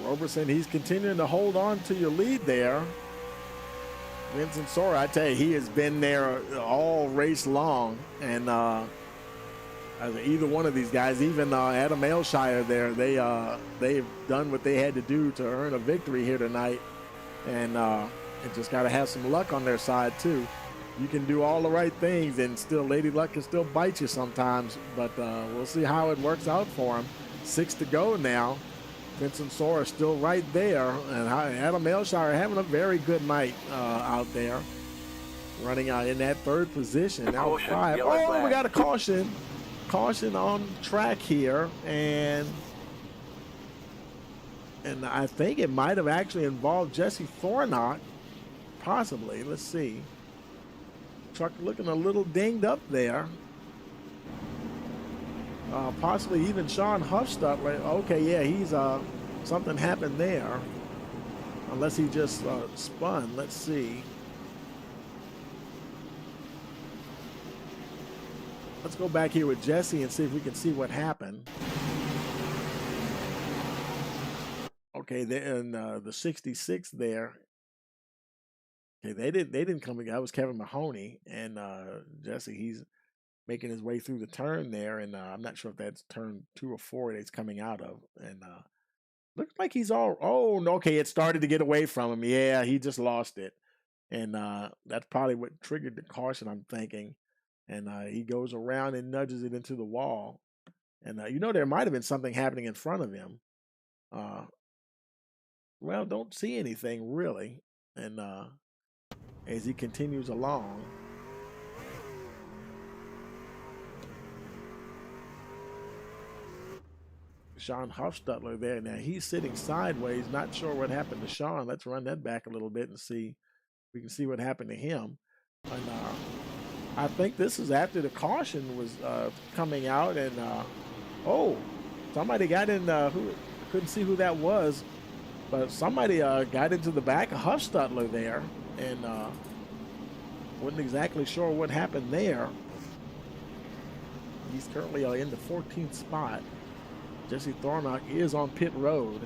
Roberson, he's continuing to hold on to your lead there. Vincent Sora, I tell you, he has been there all race long. And either one of these guys, even Adam Aylshire there, they've done what they had to do to earn a victory here tonight. And just got to have some luck on their side, too. You can do all the right things, and still Lady Luck can still bite you sometimes. But we'll see how it works out for him. 6 to go now. Vincent Sora still right there, and Adam Aylshire having a very good night out there, running in that 3rd position. Now 5. Oh, we got a caution. Caution on track here, and I think it might have actually involved Jesse Thornock, possibly. Let's see. Truck looking a little dinged up there. possibly even Sean Huffstutler. Okay, yeah, he's something happened there. Unless he just spun. Let's see. Let's go back here with Jesse and see if we can see what happened. Okay, they're in the 66 there. Okay, they didn't come again. That was Kevin Mahoney, and Jesse, he's making his way through the turn there, and I'm not sure if that's turn 2 or 4 that he's coming out of. And looks like he's all. Oh, no, okay, it started to get away from him. Yeah, he just lost it, and that's probably what triggered the caution, I'm thinking. And he goes around and nudges it into the wall, and there might have been something happening in front of him. Well, don't see anything really, and as he continues along. Sean Hofstadler there. Now he's sitting sideways, not sure what happened to Sean. Let's run that back a little bit and see. We can see what happened to him. And I think this is after the caution was coming out, and oh, somebody got in. Who couldn't see who that was, but somebody got into the back of Hofstadler there, and wasn't exactly sure what happened there. He's currently in the 14th spot. Jesse Thornock is on pit road.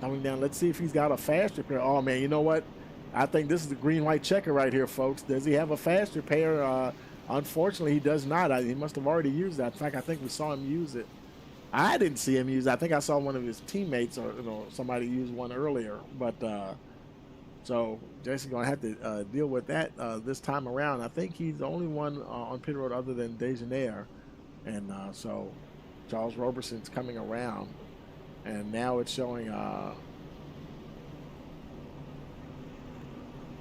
Coming down, let's see if he's got a fast repair. Oh man, you know what? I think this is the green-white checker right here, folks. Does he have a fast repair? Unfortunately, he does not. He must have already used that. In fact, I think we saw him use it. I didn't see him use it. I think I saw one of his teammates or somebody use one earlier. But so Jesse's gonna have to deal with that this time around. I think he's the only one on pit road other than Dejaneir, and so Charles Roberson's coming around, and now it's showing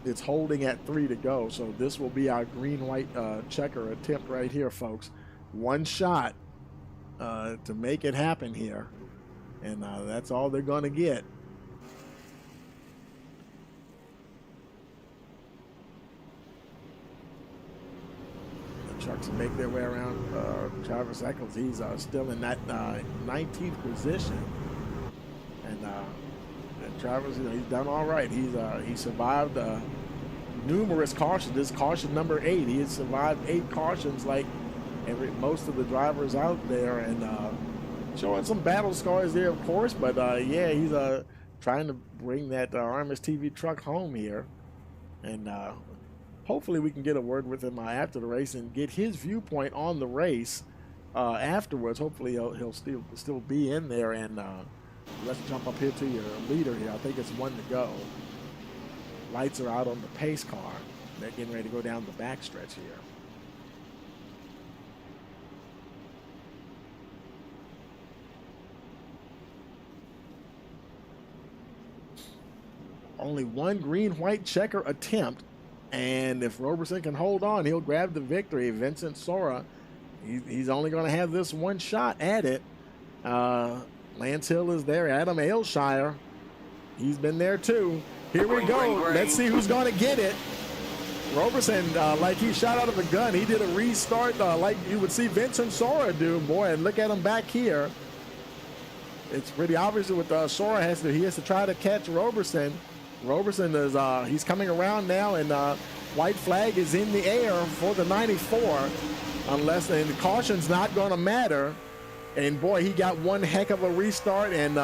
it's holding at 3 to go. So this will be our green-white checker attempt right here, folks. One shot to make it happen here, and that's all they're going to get. The trucks make their way around Travis Eccles. He's still in that 19th position, and Travis, he's done all right. He survived numerous cautions. This is caution number 8. He has survived 8 cautions like most of the drivers out there, and showing some battle scars there, of course. But yeah, he's trying to bring that Armis TV truck home here, and hopefully we can get a word with him after the race and get his viewpoint on the race afterwards. Hopefully he'll still be in there, and let's jump up here to your leader here. I think it's 1 to go. Lights are out on the pace car. They're getting ready to go down the backstretch here. Only one green-white checker attempt, and if Roberson can hold on, he'll grab the victory. Vincent Sora, he's only going to have this one shot at it. Lance Hill is there. Adam Aylshire, he's been there too. Here we go. Let's see who's going to get it. Roberson, like he shot out of a gun. He did a restart like you would see Vincent Sora do. Boy, and look at him back here. It's pretty obvious what Sora has to do. He has to try to catch Roberson. Roberson is he's coming around now, and white flag is in the air for the 94, unless and the caution's not going to matter. And boy, he got one heck of a restart, and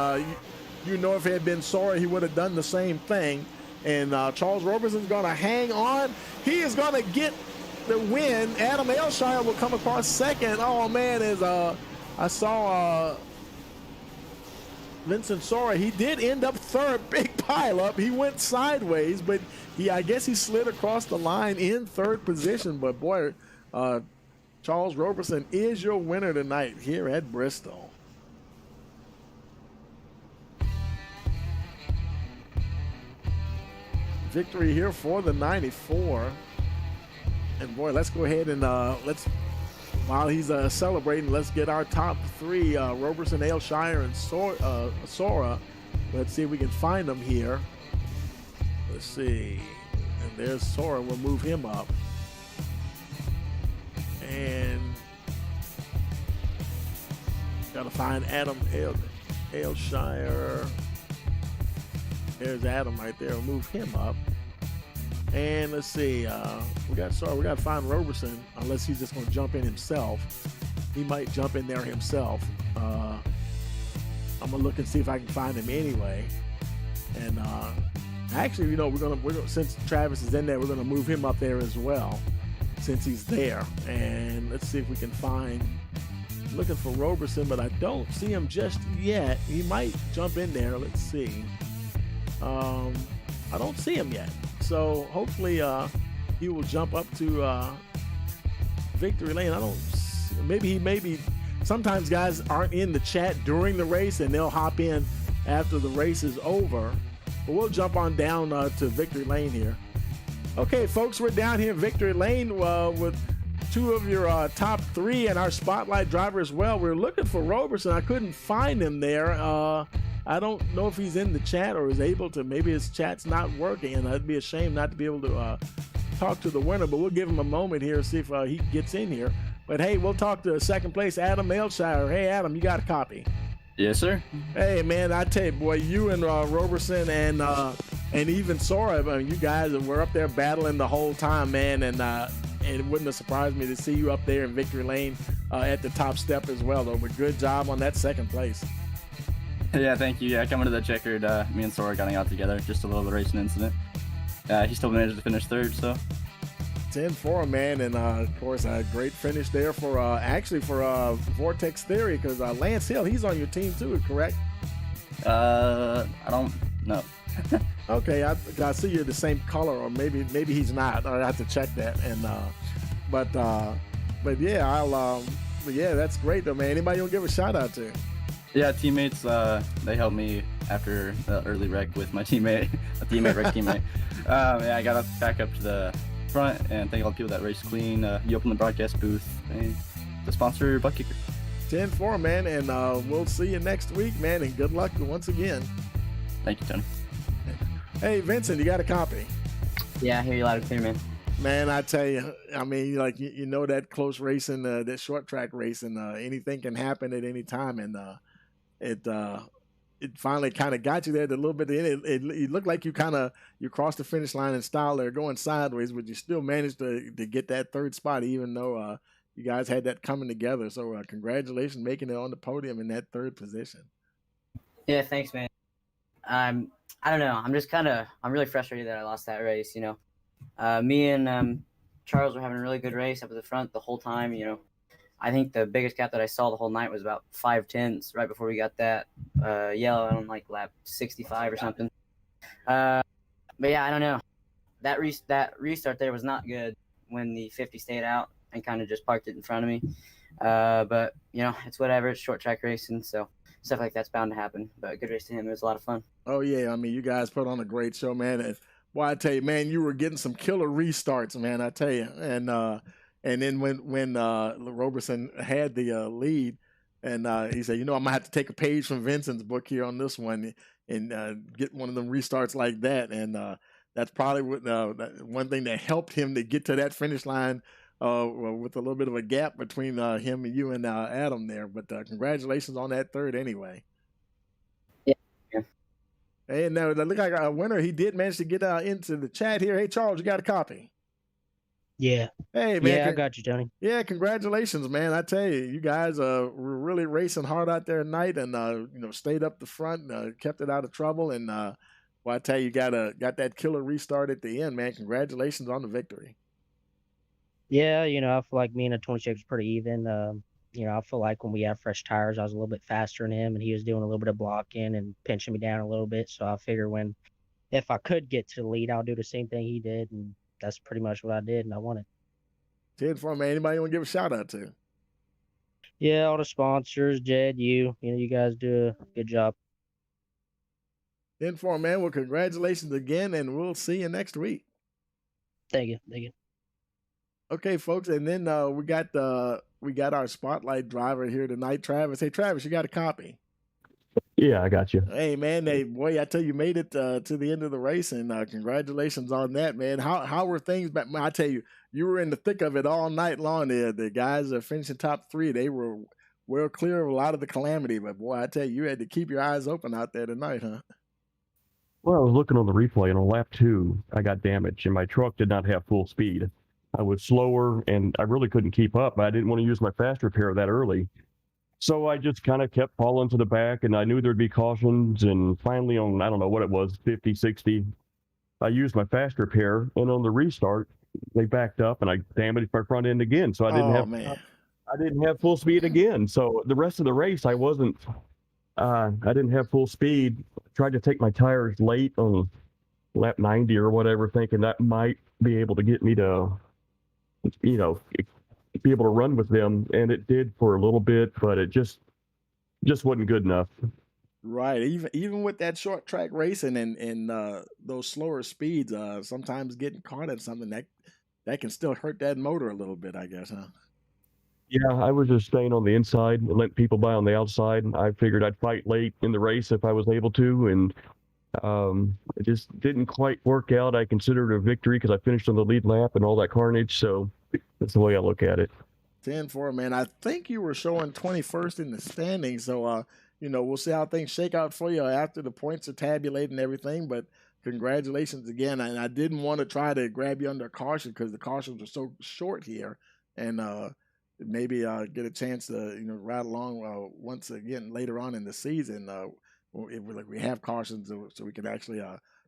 if it had been Sora, he would have done the same thing. And Charles Roberson's going to hang on. He is going to get the win. Adam Aylshire will come across second. Oh man, as I saw Vincent Sora, he did end up third. Big pile up. He went sideways, but I guess he slid across the line in third position. But boy, Charles Roberson is your winner tonight here at Bristol. Victory here for the 94. And boy, let's go ahead and while he's celebrating, let's get our top 3, Roberson, Aylshire, and Sora. Let's see if we can find them here. Let's see. And there's Sora. We'll move him up. And Gotta find Adam Ailshire. There's Adam right there. We'll move him up. And let's see. We got to find Roberson, unless he's just gonna jump in himself. He might jump in there himself. I'm gonna look and see if I can find him anyway. And actually, we're gonna since Travis is in there, we're gonna move him up there as well, since he's there. And let's see if we can find. I'm looking for Roberson, but I don't see him just yet. He might jump in there. Let's see. I don't see him yet. So hopefully he will jump up to victory lane. I don't. Maybe. Sometimes guys aren't in the chat during the race, and they'll hop in after the race is over. But we'll jump on down to victory lane here. Okay, folks, we're down here in victory lane with two of your top three and our spotlight driver as well. We're looking for Roberson. I couldn't find him there. I don't know if he's in the chat or is able to. Maybe his chat's not working, and it'd be a shame not to be able to talk to the winner. But we'll give him a moment here, see if he gets in here. But hey, we'll talk to second place Adam Ailshire. Hey, Adam, you got a copy? Yes, sir. Hey, man, I tell you, boy, you and Roberson and even Sora, I mean, you guys were up there battling the whole time, man, and it wouldn't have surprised me to see you up there in victory lane at the top step as well, though. But good job on that second place. Yeah, thank you. Yeah, coming to the checkered, me and Sora got out together, just a little racing incident. He still managed to finish third, so. 10-4, man, and of course a great finish there for Vortex Theory, because Lance Hill, he's on your team too, correct? I don't know. Okay, I see you're the same color, or maybe he's not. I have to check that. And but yeah, that's great though, man. Anybody you want to give a shout out to? Yeah, teammates, they helped me after the early wreck with my teammate, wreck teammate. Yeah, I got back up to the front, and thank all the people that raced clean. You opened the broadcast booth, and the sponsor, Butt Kicker. 10-4, man, and we'll see you next week, man, and good luck once again. Thank you, Tony. Hey, Vincent, you got a copy? Yeah, I hear you loud and clear, man. Man, I tell you, I mean, like you know that close racing, that short track racing, anything can happen at any time, and it finally kind of got you there. A little bit, it looked like you crossed the finish line in style there, going sideways, but you still managed to get that third spot, even though you guys had that coming together. So congratulations, making it on the podium in that third position. Yeah, thanks, man. I don't know. I'm really frustrated that I lost that race. You know, me and Charles were having a really good race up at the front the whole time. You know, I think the biggest gap that I saw the whole night was about 5/10 right before we got that yellow on like lap 65 or something. But yeah, I don't know. That restart there was not good when the 50 stayed out and kind of just parked it in front of me. But you know, it's whatever. It's short track racing, so stuff like that's bound to happen. But good race to him. It was a lot of fun. Oh yeah, I mean, you guys put on a great show, man. And boy, I tell you, man, you were getting some killer restarts, man. I tell you, and then when Roberson had the lead, and he said, you know, I'm gonna have to take a page from Vincent's book here on this one and get one of them restarts like that. And that's probably one thing that helped him to get to that finish line with a little bit of a gap between him and you and Adam there. But congratulations on that third anyway. Yeah. And now look like a winner. He did manage to get into the chat here. Hey, Charles, you got a copy? Yeah. Hey, man. Yeah, I got you, Tony. Yeah, congratulations, man. I tell you, you guys were really racing hard out there at night, and stayed up the front, kept it out of trouble, and well, I tell you, got that killer restart at the end, man. Congratulations on the victory. Yeah, I feel like me and the 26 was pretty even. I feel like when we had fresh tires, I was a little bit faster than him, and he was doing a little bit of blocking and pinching me down a little bit. So I figure if I could get to the lead, I'll do the same thing he did, and that's pretty much what I did, and I won it. 10-4, man. Anybody you want to give a shout out to? Yeah, all the sponsors, Jed, you guys do a good job. 10-4, man. Well, congratulations again, and we'll see you next week. Thank you. Okay, folks, and then we got our spotlight driver here tonight, Travis. Hey, Travis, you got a copy? Yeah, I got you. Hey, man, boy, I tell you, made it to the end of the race, and congratulations on that, man. How were things back? I tell you, you were in the thick of it all night long. The guys finishing top three, they were well clear of a lot of the calamity. But boy, I tell you, you had to keep your eyes open out there tonight, huh? Well, I was looking on the replay, and on lap 2, I got damaged, and my truck did not have full speed. I was slower, and I really couldn't keep up. But I didn't want to use my fast repair that early. So I just kind of kept falling to the back, and I knew there'd be cautions. And finally, on, I don't know what it was, 50, 60, I used my fast repair, and on the restart, they backed up, and I damaged my front end again. So I didn't Oh man. I didn't have full speed again. So the rest of the race, I didn't have full speed. Tried to take my tires late on lap 90 or whatever, thinking that might be able to get me to, be able to run with them. And it did for a little bit, but it just wasn't good enough. Right. Even with that short track racing and those slower speeds, sometimes getting caught in something that can still hurt that motor a little bit, I guess, huh? Yeah, I was just staying on the inside and letting people by on the outside. I figured I'd fight late in the race if I was able to, and it just didn't quite work out. I considered it a victory because I finished on the lead lap and all that carnage, so that's the way I look at it. 10-4, man. I think you were showing 21st in the standings, so we'll see how things shake out for you after the points are tabulated and everything. But congratulations again. And I didn't want to try to grab you under caution because the cautions are so short here, and maybe get a chance to ride along once again later on in the season. If we have cautions, so we can actually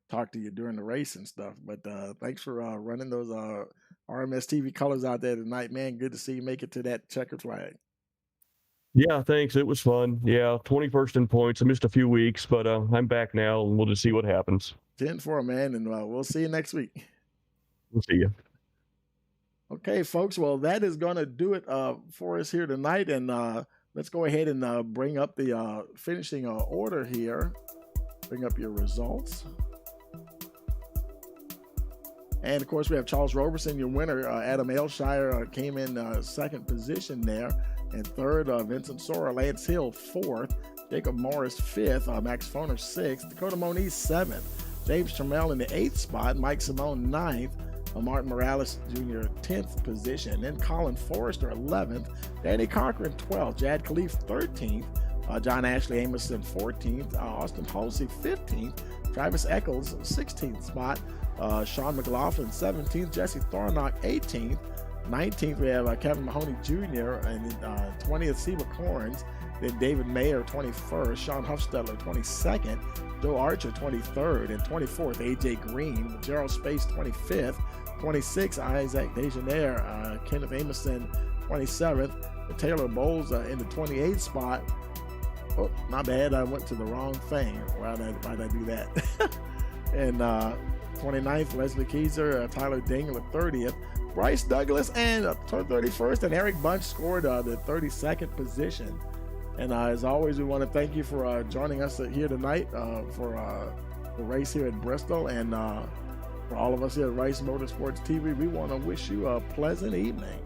talk to you during the race and stuff. But thanks for running those RMS TV colors out there tonight, man. Good to see you make it to that checkered flag. Yeah, thanks. It was fun. Yeah, 21st in points. I missed a few weeks, but I'm back now, and we'll just see what happens. 10-4, man, and we'll see you next week. We'll see you. Okay, folks. Well, that is going to do it for us here tonight, and let's go ahead and bring up the finishing order here. Bring up your results. And, of course, we have Charles Roberson, your winner. Adam Ailshire came in second position there. And third, Vincent Sora. Lance Hill, fourth. Jacob Morris, fifth. Max Foner, sixth. Dakota Moniz, seventh. James Trammell in the eighth spot. Mike Simone, ninth. Martin Morales Jr., 10th position. And then Colin Forrester, 11th. Danny Cochran, 12th. Jad Khalif, 13th. John Ashley Amerson, 14th. Austin Halsey, 15th. Travis Eccles, 16th spot. Sean McLaughlin, 17th. Jesse Thornock, 18th. 19th, we have Kevin Mahoney Jr. And 20th, Seba Corns. Then David Mayer, 21st. Sean Huffstetler, 22nd. Joe Archer, 23rd. And 24th, AJ Green. Gerald Space, 25th. 26th, Isaac Dejaneire. Kenneth Amerson, 27th. Taylor Bowles in the 28th spot. Oh, my bad. I went to the wrong thing. Why did I do that? And 29th, Leslie Keyser. Tyler Dingle, 30th. Bryce Douglas and 31st, and Eric Bunch scored the 32nd position. And as always, we want to thank you for joining us here tonight for the race here at Bristol. And for all of us here at Rice Motorsports TV, we want to wish you a pleasant evening.